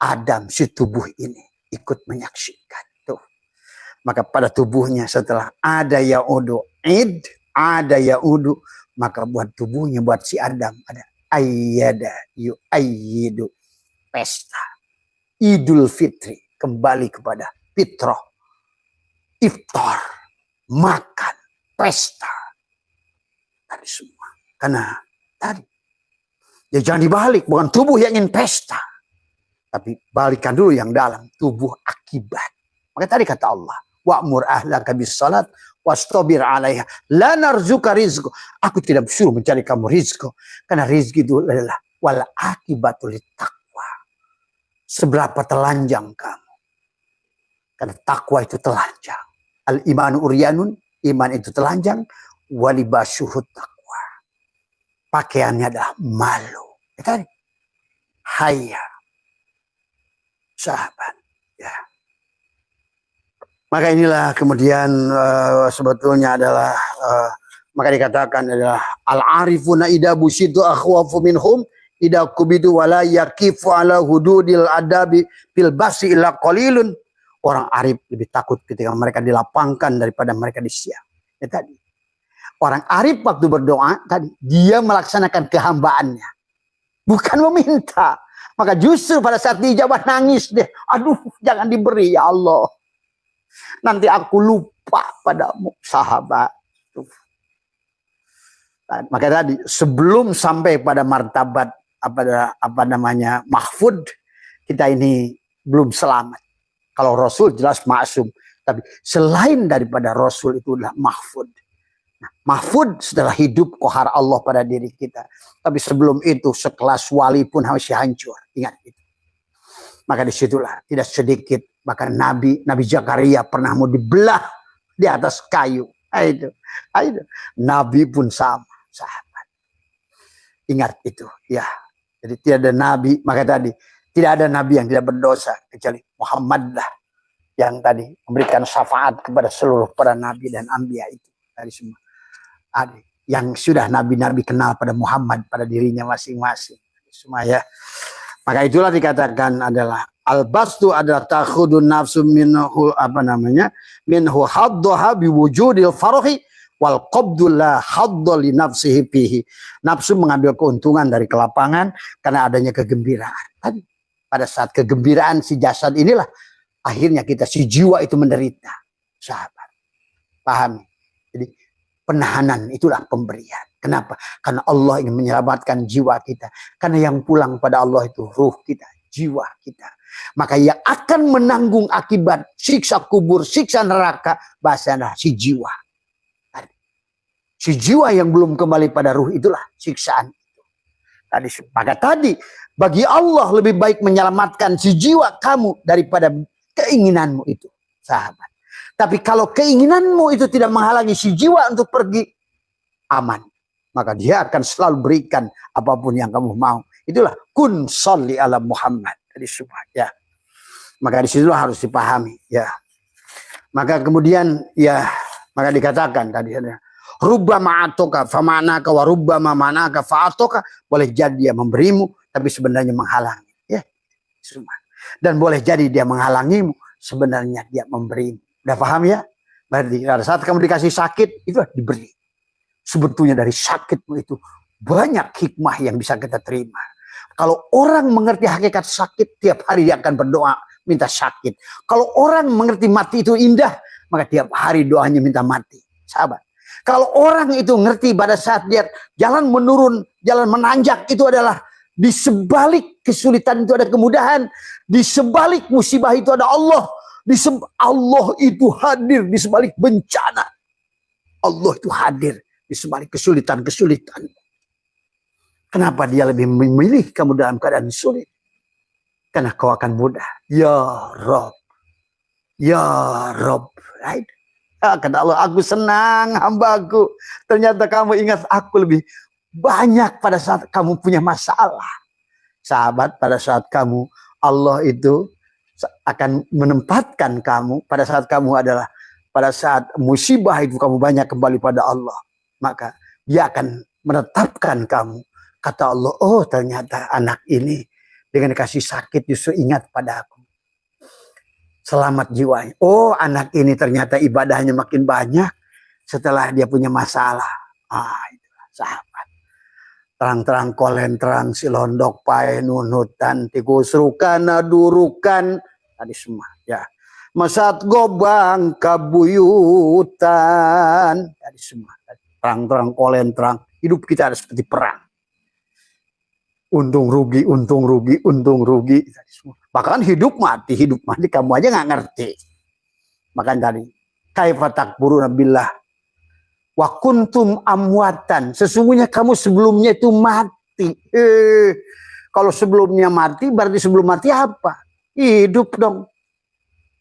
Adam si tubuh ini ikut menyaksikan. Tuh. Maka pada tubuhnya setelah ada yaudu id, ada yaudu, maka buat tubuhnya, buat si Adam ada ayyada yu'ayyidu, pesta. Idul Fitri, kembali kepada fitrah. Iftar, makan, pesta. Tadi semua. Karena tadi, ya jangan dibalik, bukan tubuh yang ingin pesta. Tapi balikan dulu yang dalam, tubuh akibat. Maka tadi kata Allah, wa'mur ahlaka bis salat wastabir 'alaiha la narzuka rizqa. Aku tidak suruh mencari kamu rizqa, karena rizki itu adalah wal akibatul taqwa. seberapa telanjang kamu. Karena takwa itu telanjang. Al-imanu uryanun, iman itu telanjang. Walibasuhut takwa. Pakaiannya adalah malu. Ya, haya. Sahabat. Ya. Maka inilah kemudian sebetulnya adalah maka dikatakan adalah al-arifuna idza busitu akhwafu minhum idza kubidu wala yaqifu ala hududil adabi bil basi illa qalilun. Orang arif lebih takut ketika mereka dilapangkan daripada mereka disiang. Ya, tadi. Orang arif waktu berdoa tadi dia melaksanakan kehambaannya. Bukan meminta. Maka justru pada saat dijawab nangis deh. Aduh, jangan diberi ya Allah. Nanti aku lupa padamu, sahabat. Maka tadi sebelum sampai pada martabat apa namanya mahfud, kita ini belum selamat. Kalau Rasul jelas maksum, tapi selain daripada Rasul itu adalah mahfud. Nah, mahfud setelah hidup kohar Allah pada diri kita. Tapi sebelum itu sekelas wali pun harus hancur. Ingat itu. Maka disitulah tidak sedikit. Bahkan Nabi Zakaria pernah mau dibelah di atas kayu. Itu. Nabi pun sama, sahabat. Ingat itu. Ya. Jadi tidak ada Nabi. Maka tadi tidak ada Nabi yang tidak berdosa. Kecuali Muhammad lah. Yang tadi memberikan syafaat kepada seluruh para Nabi dan Anbiya itu. Dari semua. Yang sudah Nabi-Nabi kenal pada Muhammad. Pada dirinya masing-masing. Semua ya. Maka itulah dikatakan adalah al-bastu adalah takhudun nafsu minhu minhu haddaha biwujudil farahi wal qabdu la hadda li nafsihi fihi. Nafsu mengambil keuntungan dari kelapangan karena adanya kegembiraan. Tadi pada saat kegembiraan si jasad inilah akhirnya kita si jiwa itu menderita. Sahabat. Pahami. Jadi penahanan itulah pemberian. Kenapa? Karena Allah ingin menyelamatkan jiwa kita. Karena yang pulang pada Allah itu ruh kita, jiwa kita. Maka yang akan menanggung akibat siksa kubur, siksa neraka, bahasanya si jiwa. Si jiwa yang belum kembali pada ruh itulah siksaan itu. Maka tadi bagi Allah lebih baik menyelamatkan si jiwa kamu daripada keinginanmu itu, sahabat. Tapi kalau keinginanmu itu tidak menghalangi si jiwa untuk pergi, aman. Maka dia akan selalu berikan apapun yang kamu mau. Itulah kun sholli ala Muhammad. Jadi semua ya. Maka disitulah harus dipahami ya. Maka kemudian ya, maka dikatakan tadi ada rubbama atoka famanaka wa rubbama manaka fa'atoka. Boleh jadi dia memberimu tapi sebenarnya menghalangi ya. Semua. Dan boleh jadi dia menghalangimu sebenarnya dia memberimu. Udah paham ya? Berarti pada saat kamu dikasih sakit itu diberi. Sebetulnya dari sakitmu itu banyak hikmah yang bisa kita terima. Kalau orang mengerti hakikat sakit, tiap hari dia akan berdoa minta sakit. Kalau orang mengerti mati itu indah, maka tiap hari doanya minta mati. Sahabat. Kalau orang itu ngerti pada saat dia jalan menurun, jalan menanjak itu adalah di sebalik kesulitan itu ada kemudahan. Di sebalik musibah itu ada Allah. Allah itu hadir di sebalik bencana. Allah itu hadir di sebalik kesulitan-kesulitan. Kenapa dia lebih memilih kamu dalam keadaan sulit? Karena kau akan mudah. Ya Rob. Ya Rob. Right? Kata Allah, aku senang hambaku. Ternyata kamu ingat aku lebih banyak pada saat kamu punya masalah. Sahabat, pada saat kamu, Allah itu akan menempatkan kamu. Pada saat kamu adalah, pada saat musibah itu kamu banyak kembali pada Allah. Maka dia akan menetapkan kamu. Kata Allah, oh ternyata anak ini dengan kasih sakit justru ingat pada aku. Selamat jiwanya. Oh anak ini ternyata ibadahnya makin banyak setelah dia punya masalah. Itulah sahabat. Terang-terang kolen terang silondok pae nunutan tikusrukan durukan. Tadi semua ya. Masat gobang kabuyutan. Tadi semua. Terang-terang kolen terang. Hidup kita ada seperti perang. Untung rugi, untung rugi, untung rugi. Bahkan hidup mati kamu aja nggak ngerti. Makan tadi. Kaifa takfuruna billah wa kuntum amwatan. Sesungguhnya kamu sebelumnya itu mati. Kalau sebelumnya mati, berarti sebelum mati apa? Hidup dong.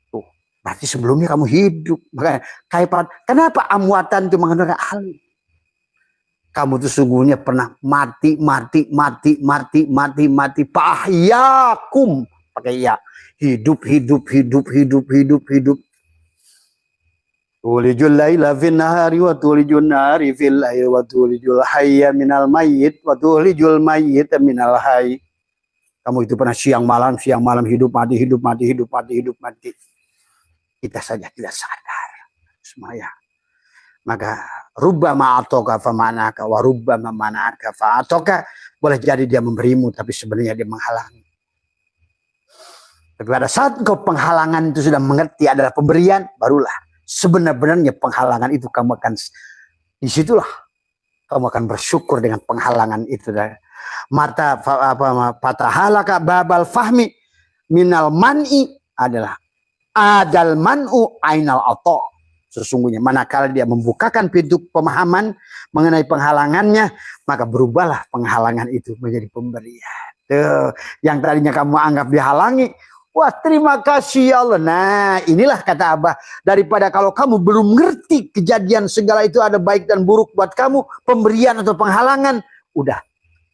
Tuh, berarti sebelumnya kamu hidup. Makanya, kenapa amwatan itu mengandalkan ahli? Kamu tuh sungguhnya pernah mati. Pahyakum. Pakai ya. Hidup. Tulijul laila fin nahari wa tulijul nahari fil laili wa tulijul hayya minal mayyit wa tulijul mayyita minal hayy. Kamu itu pernah siang malam hidup mati. Kita saja tidak sadar semuanya. Maka rubbama atoka famanaka wa rubbama manaka fa atoka, boleh jadi dia memberimu tapi sebenarnya dia menghalangi. Tapi pada saat engkau penghalangan itu sudah mengerti adalah pemberian, barulah sebenarnya penghalangan itu kamu akan, disitulah kamu akan bersyukur dengan penghalangan itu. Mata fatahalaka babal fahmi minal man'i adalah adal man'u ainal ato. Sesungguhnya manakala dia membukakan pintu pemahaman mengenai penghalangannya, maka berubahlah penghalangan itu menjadi pemberian. Tuh, yang tadinya kamu anggap dihalangi, wah terima kasih ya Allah. Nah inilah kata Abah, daripada kalau kamu belum ngerti kejadian segala itu ada baik dan buruk buat kamu, pemberian atau penghalangan, udah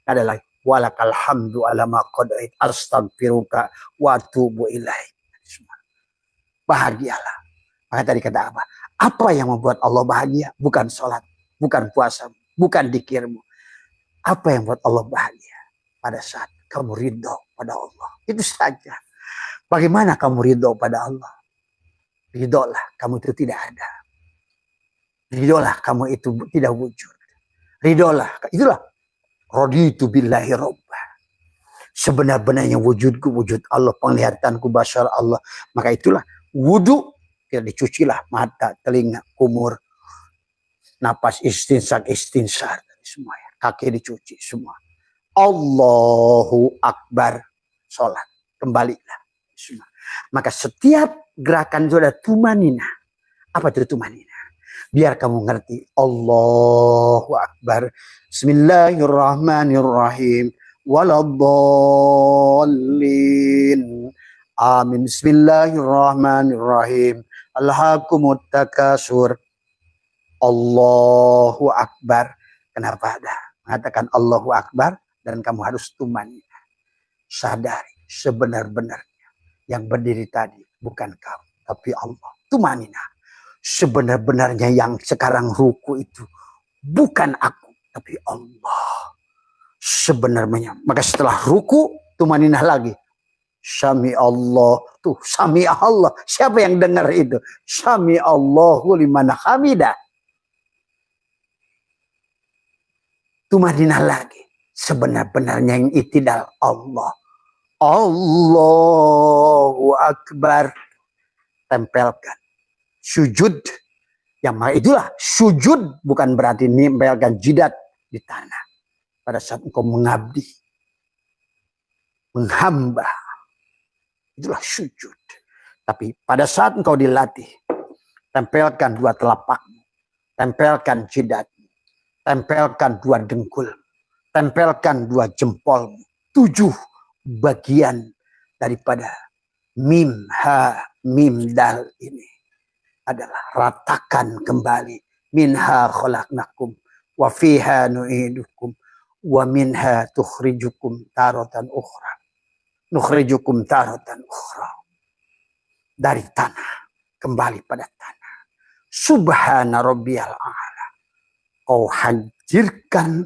ada lagi. Walakal hamdu ala ma qadait astaghfiruka wa atubu ilaik. Bahagialah. Maka tadi kata Abah, apa yang membuat Allah bahagia? Bukan sholat, bukan puasa, bukan dikirmu. Apa yang membuat Allah bahagia? Pada saat kamu ridho pada Allah. Itu saja. Bagaimana kamu ridho pada Allah? Ridholah kamu itu tidak ada. Ridholah kamu itu tidak wujud. Ridholah, itulah. Raditu billahi robba. Sebenar-benarnya wujudku, wujud Allah, penglihatanku, basar Allah. Maka itulah wudu, tidak dicucilah mata, telinga, kumur, napas, istinsar, semuanya. Kaki dicuci semua. Allahu Akbar, sholat, kembalilah. Maka setiap gerakan itu ada tumanina. Apa itu tumanina? Biar kamu ngerti. Allahu Akbar. Bismillahirrahmanirrahim. Waladdallin. Amin. Bismillahirrahmanirrahim. Alhaakumut takasur. Allahu Akbar. Kenapa ada? Mengatakan Allahu Akbar dan kamu harus tumanina. Sadari sebenar-benarnya yang berdiri tadi bukan kamu, tapi Allah. Tumanina. Sebenar-benarnya yang sekarang ruku itu bukan aku, tapi Allah. Sebenarnya. Maka setelah ruku, tumanina lagi. Sami Allah. Tuh, sami Allah. Siapa yang dengar itu? Sami Allahu liman hamidah. Tumanina lagi. Sebenar-benarnya yang itidal Allah. Allahu Akbar. Tempelkan. Sujud. Yang itulah sujud bukan berarti nempelkan jidat di tanah. Pada saat engkau mengabdi. Menghamba. Itulah sujud. Tapi pada saat engkau dilatih. Tempelkan dua telapakmu. Tempelkan jidatmu. Tempelkan dua dengkul. Tempelkan dua jempolmu. 7 bagian daripada mim, ha, mim, dal ini adalah ratakan kembali. Minha khalaqnakum wa fiha nu'idukum wa minha tukhrijukum taratan ukhra. Nukhrijukum taratan ukhra. Dari tanah kembali pada tanah. Subhana rabbiyal a'la. Kau hancurkan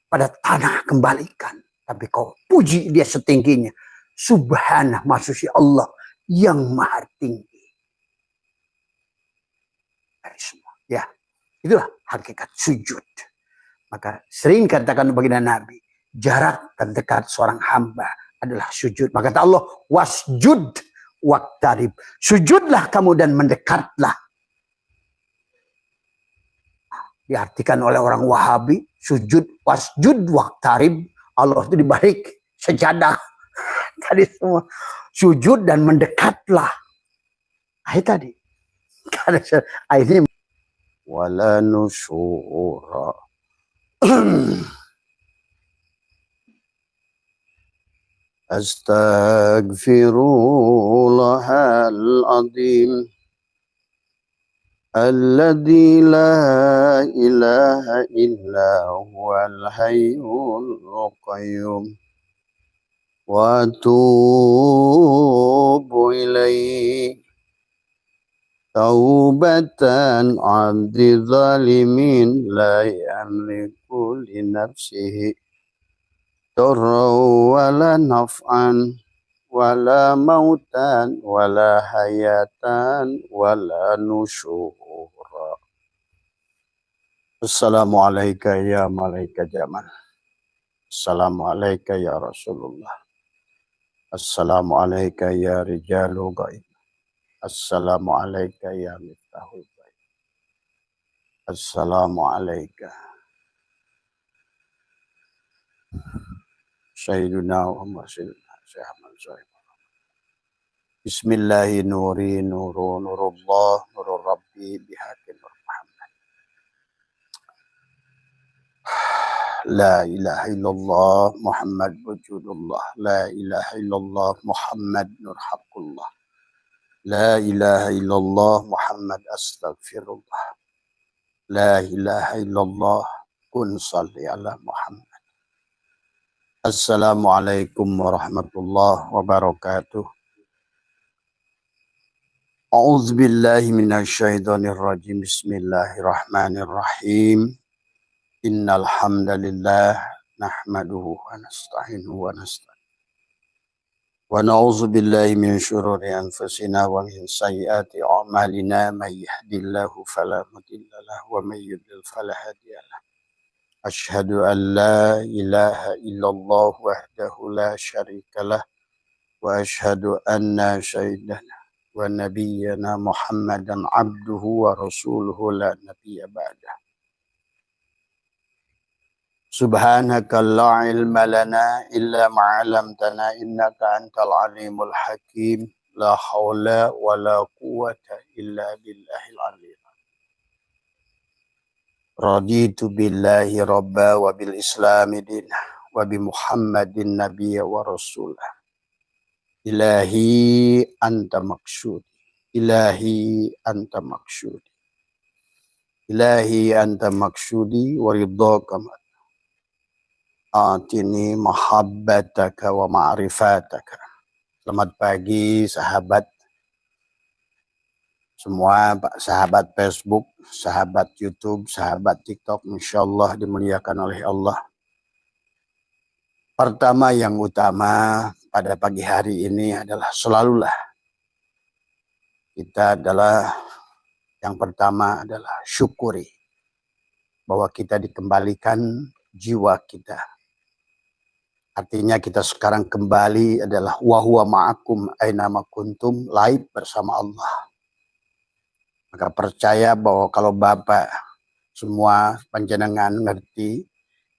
pada tanah, kembalikan. Tapi kau puji dia setingginya. Subhanah, maksudnya Allah yang maha tinggi. Dari semua. Ya, itulah hakikat sujud. Maka sering katakan baginda Nabi, jarak terdekat seorang hamba adalah sujud. Maka kata Allah, wasjud waqtarib. Sujudlah kamu dan mendekatlah. Diartikan oleh orang Wahabi, sujud, wasjud waqtarib. Allah itu dibalik sejadah. Tadi semua sujud dan mendekatlah. Ayat tadi. Ayat ini. Wala nusura. Astaghfirullahal azim alladzi la ilaha illa huwal hayyul qayyum wa atubu ilaihi taubatan abdi zalimin la yamliku li nafsihi darran wala naf'an wala mautan wala hayatan wala nusyura. Assalamualaikum ya malaikat zaman. Assalamualaikum ya Rasulullah. Assalamualaikum ya rijalu gaib. Assalamualaikum ya miftahul gaib. Assalamualaikum Sayyiduna Muhammad Sayyidina. Bismillahi nuri nuru nurullah nurur rabbi bihaqqi nur Muhammad. La ilaha illallah Muhammad wujudullah. La ilaha illallah Muhammad nur haqqullah. La ilaha illallah Muhammad astaghfirullah. La ilaha illallah kun salli ala Muhammad. Assalamualaikum warahmatullahi wabarakatuh. A'udzu billahi minasyaitonir rajim. Bismillahirrahmanirrahim. Innal hamdalillah nahmaduhu wa nasta'inuhu wa nasta'in. Wa na'udzu billahi min syururi anfusina wa min sayyiati a'malina may yahdihillahu fala mudilla lahu wa may yudlil fala hadiya lahu. Asyhadu an la ilaha illallah wahdahu la syarikalah wa asyhadu anna sayyidana wa nabiyyana Muhammadan abduhu wa rasuluhu la nabiyya ba'dah. Subhanaka la ilma lana illa ma 'allamtana innaka antal alimul hakim. La haula wa la quwwata illa billahil aliyyil. Raditu billahi rabba wa bil islami dinah wa bi Muhammadin nabiyya wa rasulah. Ilahi anta maksudi. Ilahi anta maksudi. Ilahi anta maksudi wa ridhaka atini mahabbataka wa ma'rifataka. Selamat pagi sahabat semua, sahabat Facebook, sahabat YouTube, sahabat TikTok, insyaallah dimuliakan oleh Allah. Pertama yang utama pada pagi hari ini adalah selalulah kita adalah yang pertama adalah syukuri bahwa kita dikembalikan jiwa kita. Artinya kita sekarang kembali adalah wa huwa ma'akum aina ma kuntum, live bersama Allah. Maka percaya bahwa kalau Bapak semua panjenengan ngerti,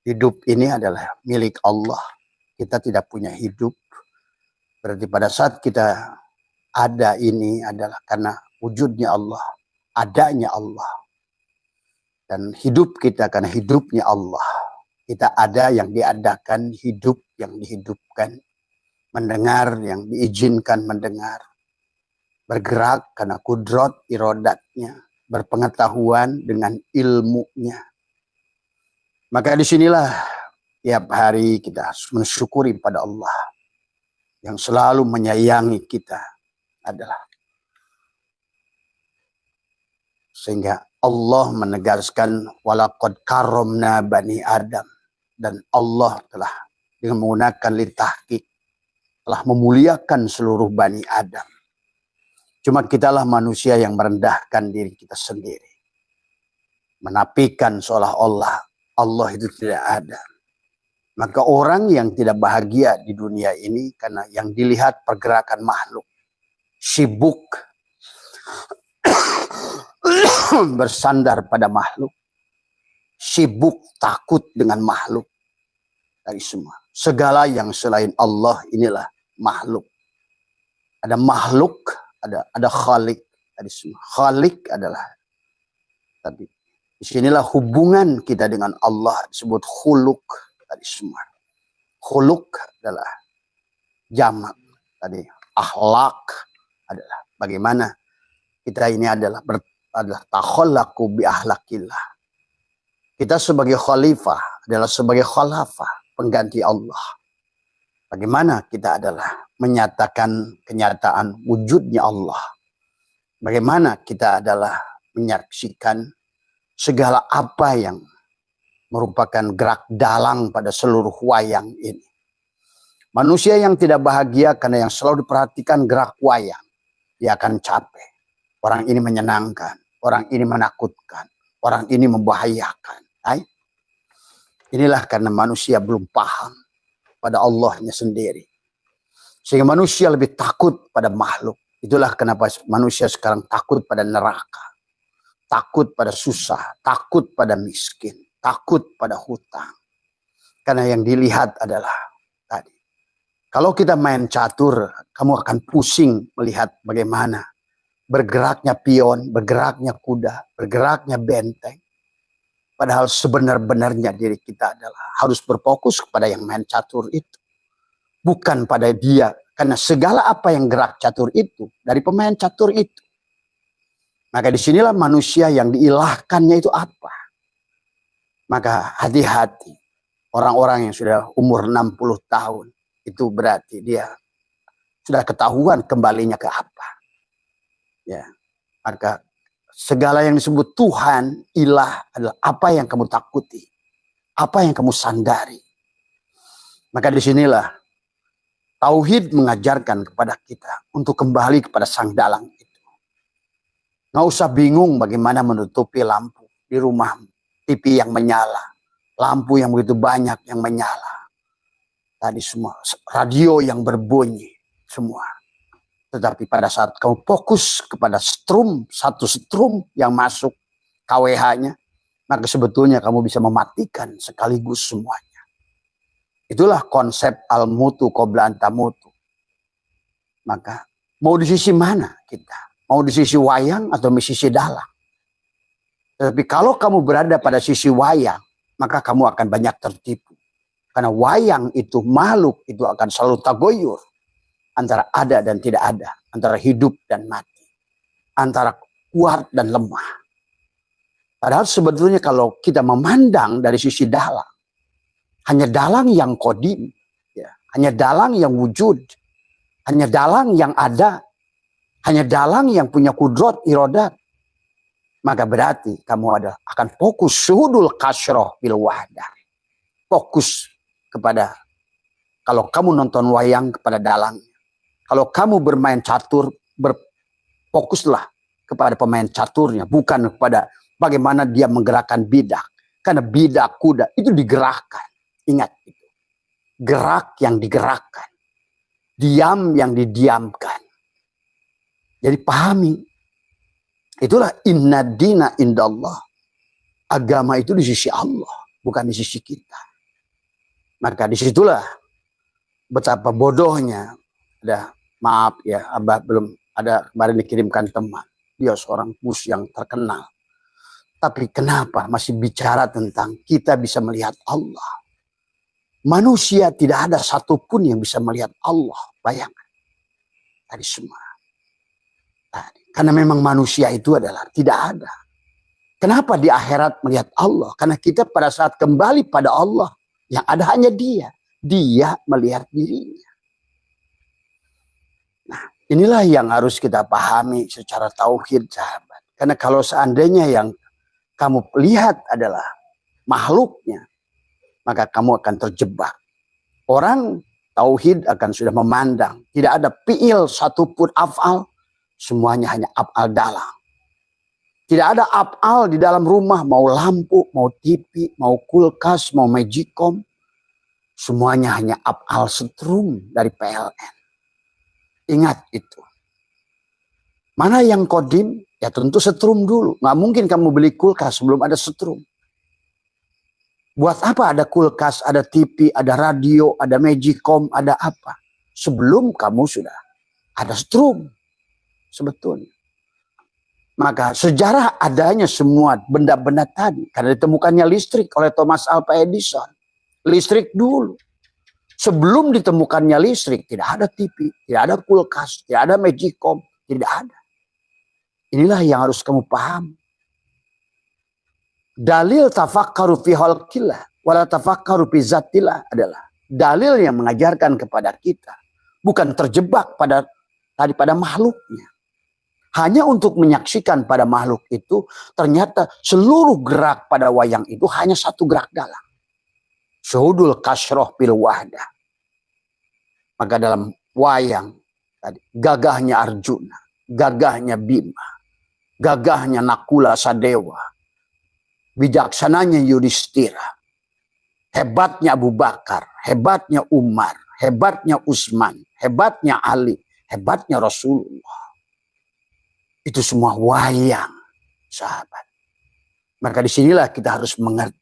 hidup ini adalah milik Allah. Kita tidak punya hidup. Berarti pada saat kita ada ini adalah karena wujudnya Allah, adanya Allah. Dan hidup kita karena hidupnya Allah. Kita ada yang diadakan, hidup yang dihidupkan, mendengar yang diizinkan mendengar. Bergerak karena kudrat irodatnya, berpengetahuan dengan ilmunya. Maka disinilah tiap hari kita mensyukuri pada Allah yang selalu menyayangi kita adalah. Sehingga Allah menegaskan walaqad karramna bani Adam. Dan Allah telah dengan menggunakan litahqiq telah memuliakan seluruh bani Adam. Cuma kitalah manusia yang merendahkan diri kita sendiri. Menafikan seolah-olah Allah itu tidak ada. Maka orang yang tidak bahagia di dunia ini karena yang dilihat pergerakan makhluk. Sibuk bersandar pada makhluk. Sibuk takut dengan makhluk. Dari semua. Segala yang selain Allah inilah makhluk. Ada makhluk, ada khalik, ada semua. Khalik adalah tadi. Disinilah hubungan kita dengan Allah disebut khuluk tadi semua. Khuluk adalah jamak tadi. Akhlak adalah bagaimana kita ini adalah takhallaqu bi akhlaqillah. Kita sebagai khalifah adalah sebagai khalafah, pengganti Allah. Bagaimana kita adalah menyatakan kenyataan wujudnya Allah. Bagaimana kita adalah menyaksikan segala apa yang merupakan gerak dalang pada seluruh wayang ini. Manusia yang tidak bahagia karena yang selalu diperhatikan gerak wayang, dia akan capek. Orang ini menyenangkan, orang ini menakutkan, orang ini membahayakan. Inilah karena manusia belum paham pada Allahnya sendiri. Sehingga manusia lebih takut pada makhluk. Itulah kenapa manusia sekarang takut pada neraka. Takut pada susah, takut pada miskin, takut pada hutang. Karena yang dilihat adalah tadi. Kalau kita main catur, kamu akan pusing melihat bagaimana bergeraknya pion, bergeraknya kuda, bergeraknya benteng. Padahal sebenar-benarnya diri kita adalah harus berfokus kepada yang main catur itu. Bukan pada dia. Karena segala apa yang gerak catur itu, dari pemain catur itu. Maka disinilah manusia yang diilahkannya itu apa. Maka hati-hati. Orang-orang yang sudah umur 60 tahun. Itu berarti dia sudah ketahuan kembalinya ke apa. Ya, maka segala yang disebut Tuhan, ilah adalah apa yang kamu takuti. Apa yang kamu sandari. Maka disinilah tauhid mengajarkan kepada kita untuk kembali kepada sang dalang itu. Nggak usah bingung bagaimana menutupi lampu di rumah, TV yang menyala, lampu yang begitu banyak yang menyala. Tadi semua, radio yang berbunyi, semua. Tetapi pada saat kamu fokus kepada satu strum yang masuk KWH-nya, maka sebetulnya kamu bisa mematikan sekaligus semuanya. Itulah konsep al-mutu qabla an tamutu. Maka mau di sisi mana kita? Mau di sisi wayang atau di sisi dalang? Tetapi kalau kamu berada pada sisi wayang, maka kamu akan banyak tertipu. Karena wayang itu, makhluk itu akan selalu tagoyur. Antara ada dan tidak ada. Antara hidup dan mati. Antara kuat dan lemah. Padahal sebetulnya kalau kita memandang dari sisi dalang. Hanya dalang yang kodim. Ya. Hanya dalang yang wujud. Hanya dalang yang ada. Hanya dalang yang punya kudrat irodat. Maka berarti kamu akan fokus suhudul kasroh bil wahdah. Fokus kepada, kalau kamu nonton wayang kepada dalang. Kalau kamu bermain catur, berfokuslah kepada pemain caturnya. Bukan kepada bagaimana dia menggerakkan bidak. Karena bidak kuda itu digerakkan. Ingat itu. Gerak yang digerakkan. Diam yang didiamkan. Jadi pahami. Itulah inna dina indallah. Agama itu di sisi Allah. Bukan di sisi kita. Maka disitulah betapa bodohnya. Maaf ya, Abah belum ada kemarin dikirimkan teman. Dia seorang mus yang terkenal. Tapi kenapa masih bicara tentang kita bisa melihat Allah? Manusia tidak ada satupun yang bisa melihat Allah. Bayangkan. Tadi semua. Karena memang manusia itu adalah tidak ada. Kenapa di akhirat melihat Allah? Karena kita pada saat kembali pada Allah, yang ada hanya dia. Dia melihat dirinya. Nah, inilah yang harus kita pahami secara tauhid, sahabat. Karena kalau seandainya yang kamu lihat adalah makhluknya, maka kamu akan terjebak. Orang tauhid akan sudah memandang. Tidak ada fi'il satupun af'al. Semuanya hanya af'al dalang. Tidak ada af'al di dalam rumah. Mau lampu, mau TV, mau kulkas, mau magicom. Semuanya hanya af'al setrum dari PLN. Ingat itu. Mana yang kodim? Ya tentu setrum dulu. Nggak mungkin kamu beli kulkas sebelum ada setrum. Buat apa ada kulkas, ada TV, ada radio, ada magicom, ada apa? Sebelum kamu sudah ada setrum. Sebetulnya. Maka sejarah adanya semua benda-benda tadi. Karena ditemukannya listrik oleh Thomas Alva Edison. Listrik dulu. Sebelum ditemukannya listrik, tidak ada TV, tidak ada kulkas, tidak ada magicom, tidak ada. Inilah yang harus kamu paham. Dalil tafakkaru fi khalqillah wala tafakkaru fi zatillah adalah dalil yang mengajarkan kepada kita bukan terjebak pada makhluknya. Hanya untuk menyaksikan pada makhluk itu ternyata seluruh gerak pada wayang itu hanya satu gerak dalam. Syuhudul kasroh bil wahdah. Maka dalam wayang tadi gagahnya Arjuna, gagahnya Bima, gagahnya Nakula Sadewa, bijaksananya Yudhistira, hebatnya Abu Bakar, hebatnya Umar, hebatnya Utsman, hebatnya Ali, hebatnya Rasulullah. Itu semua wayang, sahabat. Maka disinilah kita harus mengerti.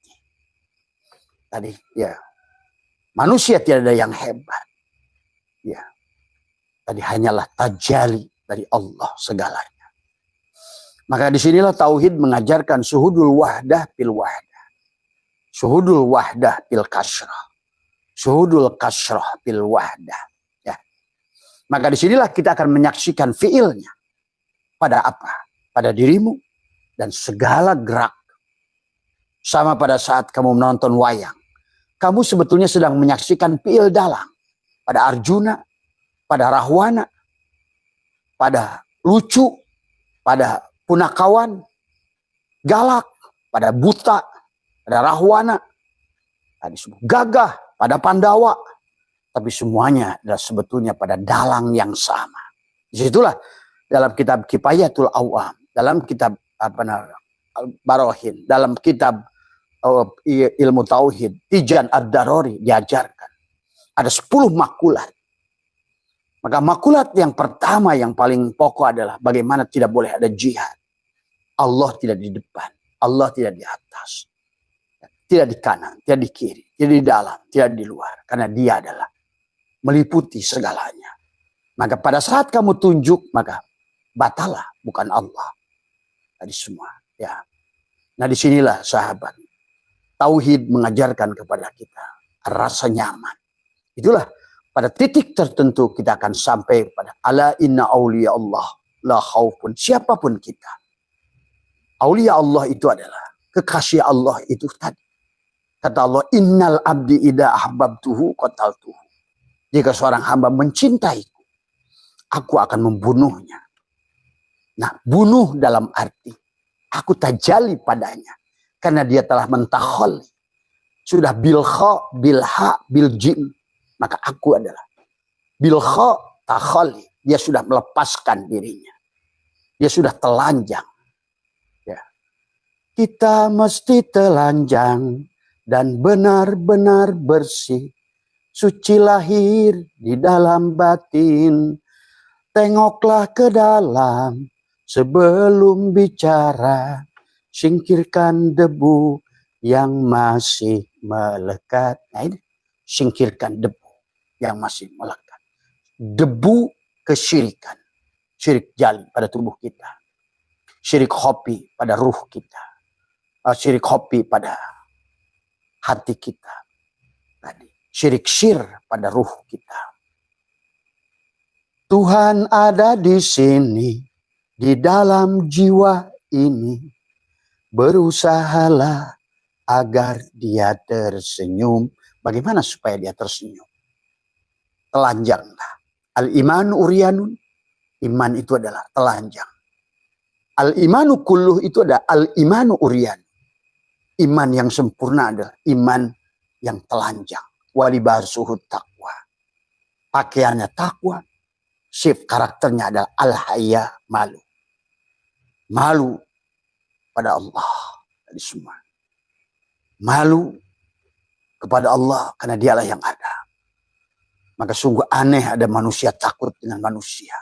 Tadi ya, manusia tidak ada yang hebat. Ya, tadi hanyalah tajali dari Allah segalanya. Maka disinilah tauhid mengajarkan syuhudul wahdah bil wahdah. Syuhudul wahdah bil kasrah. Syuhudul kasrah bil wahdah. Ya. Maka disinilah kita akan menyaksikan fiilnya. Pada apa? Pada dirimu dan segala gerak. Sama pada saat kamu menonton wayang. Kamu sebetulnya sedang menyaksikan fiil dalang. Pada Arjuna, pada Rahwana, pada lucu, pada punakawan, galak, pada buta, pada Rahwana, pada gagah, pada Pandawa. Tapi semuanya adalah sebetulnya pada dalang yang sama. Disitulah dalam kitab Kifayatul Awam, dalam kitab Barohin, dalam kitab ilmu tauhid, Tijan Ad-Darori diajarkan. Ada 10 makulat. Maka makulat yang pertama yang paling pokok adalah bagaimana tidak boleh ada jihad. Allah tidak di depan, Allah tidak di atas. Tidak di kanan, tidak di kiri, tidak di dalam, tidak di luar. Karena dia adalah meliputi segalanya. Maka pada saat kamu tunjuk, maka batalah, bukan Allah. Tadi semua. Ya. Nah disinilah sahabat. Tauhid mengajarkan kepada kita rasa nyaman. Itulah pada titik tertentu kita akan sampai pada ala inna awliya Allah la khaufun. Siapapun kita. Aulia Allah itu adalah kekasih Allah itu tadi. Kata Allah, innal abdi ida ahbabtuhu qataltuhu. Jika seorang hamba mencintaiku, aku akan membunuhnya. Nah, bunuh dalam arti aku tajali padanya. Karena dia telah mentakholi. Sudah bilkha, bilha, biljim. Maka aku adalah bilkha, takholi. Dia sudah melepaskan dirinya. Dia sudah telanjang. Ya. Kita mesti telanjang dan benar-benar bersih. Suci lahir di dalam batin. Tengoklah ke dalam. Sebelum bicara, singkirkan debu yang masih melekat. Nah ini, singkirkan debu yang masih melekat. Debu kesyirikan. Syirik jali pada tubuh kita. Syirik hobi pada ruh kita. Syirik hobi pada hati kita. Tadi, syirik syir pada ruh kita. Tuhan ada di sini. Di dalam jiwa ini, berusahalah agar dia tersenyum. Bagaimana supaya dia tersenyum? Telanjanglah. Al-iman uryanun. Iman itu adalah telanjang. Al-imanu kulluh itu adalah al-imanu uryan. Iman yang sempurna adalah iman yang telanjang. Walibasuhut taqwa. Pakaiannya takwa. Sif karakternya adalah al-haya, malu. Malu pada Allah. Tadi semua. Malu kepada Allah karena dialah yang ada. Maka sungguh aneh ada manusia takut dengan manusia.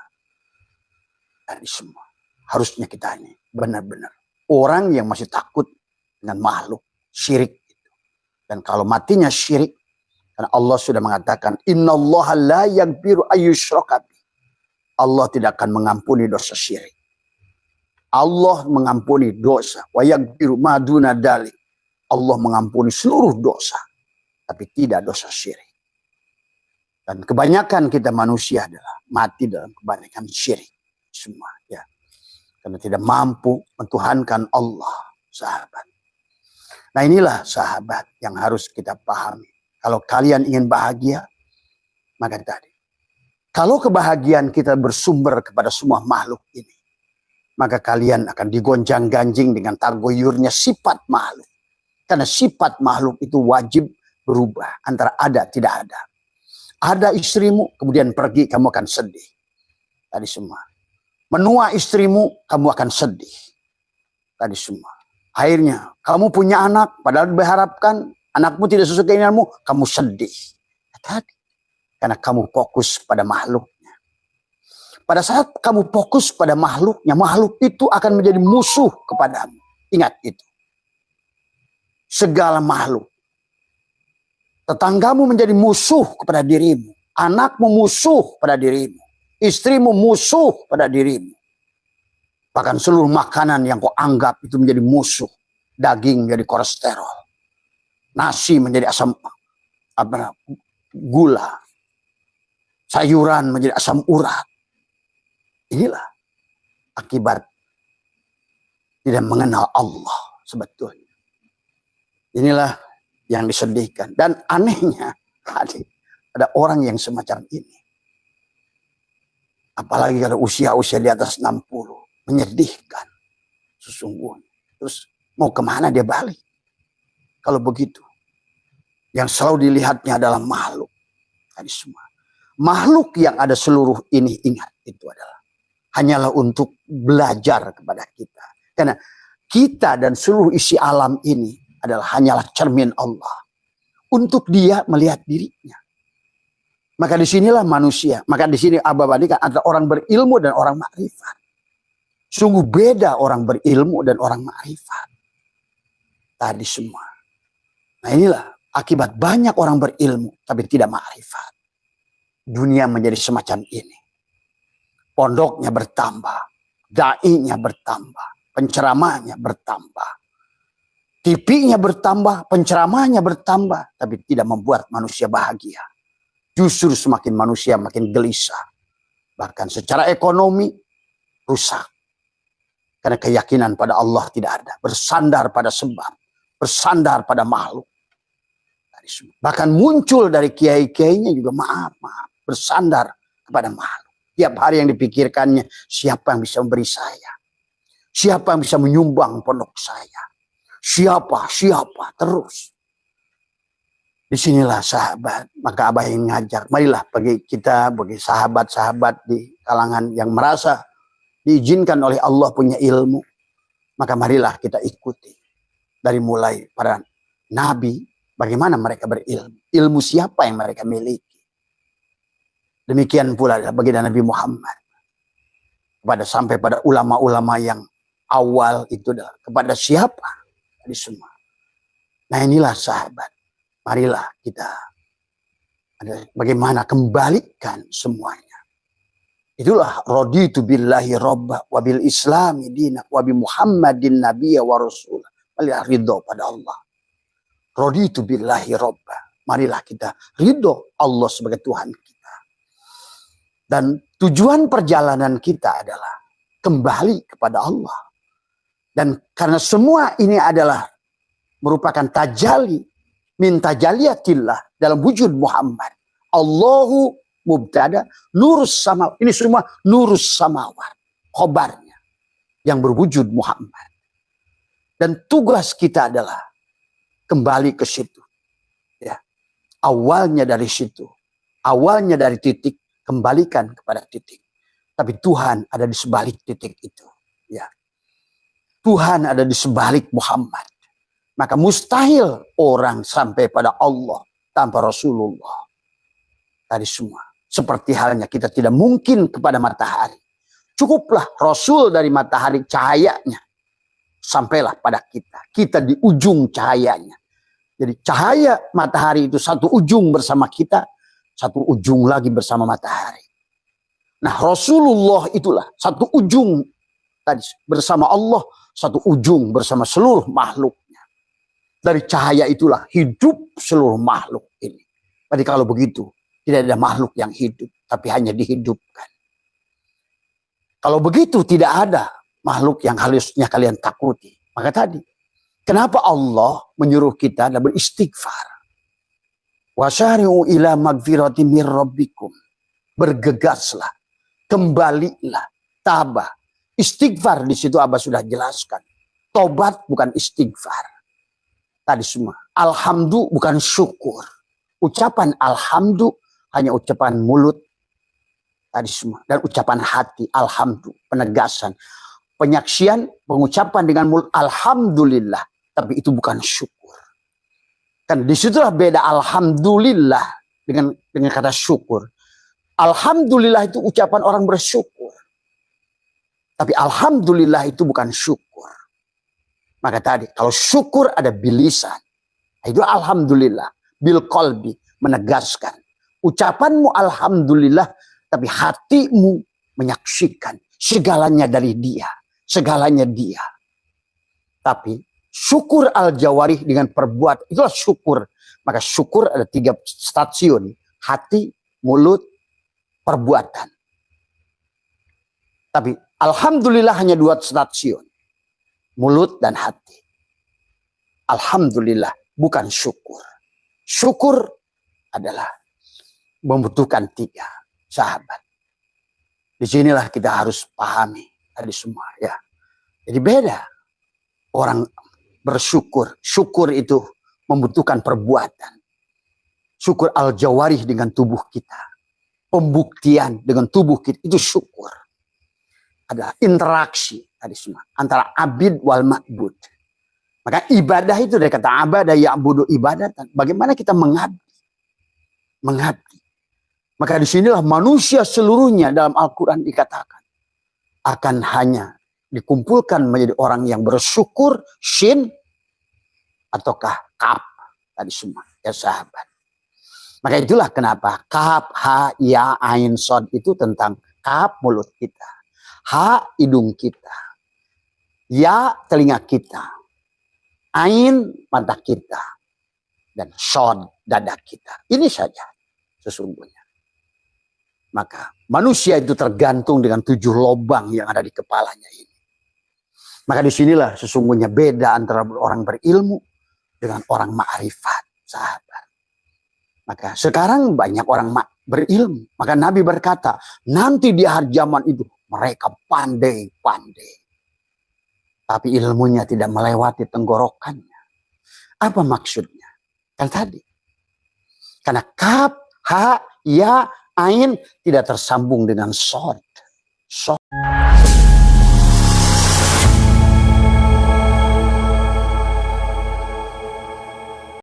Tadi semua. Harusnya kita ini benar-benar orang yang masih takut dengan makhluk. Syirik. Dan kalau matinya syirik. Karena Allah sudah mengatakan. Innallaha la yaghfiru ayyushraka bih. Allah tidak akan mengampuni dosa syirik. Allah mengampuni dosa. Wa yaghfiru ma duna dzalik. Allah mengampuni seluruh dosa. Tapi tidak dosa syirik. Dan kebanyakan kita manusia adalah mati dalam kebanyakan syirik semua, ya. Karena tidak mampu mentuhankan Allah, sahabat. Nah, inilah sahabat yang harus kita pahami. Kalau kalian ingin bahagia, maka tadi, kalau kebahagiaan kita bersumber kepada semua makhluk ini, maka kalian akan digonjang-ganjing dengan tagoyurnya sifat makhluk. Karena sifat makhluk itu wajib berubah antara ada tidak ada. Ada istrimu, kemudian pergi, kamu akan sedih. Tadi semua. Menua istrimu, kamu akan sedih. Tadi semua. Akhirnya, kamu punya anak, padahal diharapkan anakmu tidak sesuai keinginanmu, kamu sedih. Tadi. Karena kamu fokus pada makhluknya. Pada saat kamu fokus pada makhluknya, makhluk itu akan menjadi musuh kepadamu. Ingat itu. Segala makhluk. Tetanggamu menjadi musuh kepada dirimu. Anakmu musuh pada dirimu. Istrimu musuh pada dirimu. Bahkan seluruh makanan yang kau anggap itu menjadi musuh. Daging menjadi kolesterol. Nasi menjadi asam gula. Sayuran menjadi asam urat. Inilah akibat tidak mengenal Allah sebetulnya. Inilah yang disedihkan. Dan anehnya, ada orang yang semacam ini. Apalagi kalau usia-usia di atas 60. Menyedihkan. Sesungguhnya. Terus mau kemana dia balik? Kalau begitu. Yang selalu dilihatnya adalah makhluk. Tadi semua. Makhluk yang ada seluruh ini, ingat, itu adalah hanyalah untuk belajar kepada kita. Karena kita dan seluruh isi alam ini adalah hanyalah cermin Allah. Untuk dia melihat dirinya. Maka disinilah manusia. Maka di sini Abah bandingkan antara orang berilmu dan orang makrifat. Sungguh beda orang berilmu dan orang makrifat. Tadi semua. Nah, inilah akibat banyak orang berilmu tapi tidak makrifat. Dunia menjadi semacam ini. Pondoknya bertambah, dai-nya bertambah, penceramahnya bertambah. TV-nya bertambah, penceramahnya bertambah, tapi tidak membuat manusia bahagia. Justru semakin manusia makin gelisah. Bahkan secara ekonomi rusak. Karena keyakinan pada Allah tidak ada. Bersandar pada sebab, bersandar pada makhluk. Bahkan muncul dari kiai-kiainya juga maaf, bersandar kepada makhluk. Tiap hari yang dipikirkannya, siapa yang bisa memberi saya? Siapa yang bisa menyumbang pondok saya? Siapa terus. Disinilah sahabat. Maka Abah yang ngajak. Marilah bagi kita, bagi sahabat-sahabat di kalangan yang merasa diizinkan oleh Allah punya ilmu. Maka marilah kita ikuti. Dari mulai para nabi, bagaimana mereka berilmu. Ilmu siapa yang mereka miliki. Demikian pula bagi Nabi Muhammad. Sampai pada ulama-ulama yang awal itu adalah kepada siapa? Tadi semua. Nah, inilah sahabat. Marilah kita bagaimana kembalikan semuanya. Itulah raditu billahi robba wa bil islami dina wa bi Muhammadin nabiyya wa rasul. Marilah ridho pada Allah. Raditu billahi robba. Marilah kita ridho Allah sebagai Tuhan kita. Dan tujuan perjalanan kita adalah kembali kepada Allah. Dan karena semua ini adalah merupakan tajalli min tajaliyatillah dalam wujud Muhammad. Allahu mubtada nurus sama. Ini semua nurus samawat. Khobarnya yang berwujud Muhammad. Dan tugas kita adalah kembali ke situ. Ya. Awalnya dari situ. Awalnya dari titik. Kembalikan kepada titik. Tapi Tuhan ada di sebalik titik itu. Ya. Tuhan ada di sebalik Muhammad. Maka mustahil orang sampai pada Allah tanpa Rasulullah. Tadi semua. Seperti halnya kita tidak mungkin kepada matahari. Cukuplah Rasul dari matahari cahayanya. Sampailah pada kita. Kita di ujung cahayanya. Jadi cahaya matahari itu satu ujung bersama kita. Satu ujung lagi bersama matahari. Nah, Rasulullah itulah satu ujung tadi bersama Allah, satu ujung bersama seluruh makhluknya. Dari cahaya itulah hidup seluruh makhluk ini. Jadi kalau begitu, Tidak ada makhluk yang hidup, tapi hanya dihidupkan. Kalau begitu tidak ada makhluk yang harusnya kalian takuti. Maka tadi, kenapa Allah menyuruh kita dan beristighfar? Wasari'u ila magfirati mir rabbikum. Bergegaslah, kembalilah, tabah. Istighfar di situ Abah sudah jelaskan. Tobat bukan istighfar. Tadi semua. Alhamdulillah bukan syukur. Ucapan alhamdulillah hanya ucapan mulut. Tadi semua. Dan ucapan hati. Alhamdulillah. Penegasan. Penyaksian, pengucapan dengan mulut. Alhamdulillah. Tapi itu bukan syukur. Kan disitulah beda alhamdulillah dengan kata syukur. Alhamdulillah itu ucapan orang bersyukur. Tapi alhamdulillah itu bukan syukur. Maka tadi, kalau syukur ada bilisan. Itu alhamdulillah. Bil qalbi, menegaskan. Ucapanmu alhamdulillah, tapi hatimu menyaksikan. Segalanya dari dia. Segalanya dia. Tapi syukur al-jawarih dengan perbuatan. Itulah syukur. Maka syukur ada 3 stasiun. Hati, mulut, perbuatan. Tapi alhamdulillah hanya 2 stasiun. Mulut dan hati. Alhamdulillah bukan syukur. Syukur adalah membutuhkan 3 sahabat. Disinilah kita harus pahami tadi semua ya. Jadi beda. Orang bersyukur. Syukur itu membutuhkan perbuatan. Syukur al-jawarih dengan tubuh kita. Pembuktian dengan tubuh kita. Itu syukur. Ada interaksi tadi semua antara abid wal ma'bud. Maka ibadah itu dari kata abadah ya'budu ibadatan. Bagaimana kita mengabdi? Mengabdi. Maka disinilah manusia seluruhnya dalam Al-Quran dikatakan akan hanya dikumpulkan menjadi orang yang bersyukur, shin, ataukah kaf tadi semua ya sahabat. Maka itulah kenapa kaf, ha, ya, ain, sod itu tentang kaf mulut kita. Ha, hidung kita. Ya, telinga kita. Ain, mata kita. Dan sod, dada kita. Ini saja sesungguhnya. Maka manusia itu tergantung dengan 7 lubang yang ada di kepalanya ini. Maka disinilah sesungguhnya beda antara orang berilmu dengan orang ma'rifat, sahabat. Maka sekarang banyak orang berilmu. Maka Nabi berkata, nanti di akhir zaman itu mereka pandai-pandai. Tapi ilmunya tidak melewati tenggorokannya. Apa maksudnya? Kan tadi. Karena kaf, ha, ya, ain tidak tersambung dengan sod. Sod.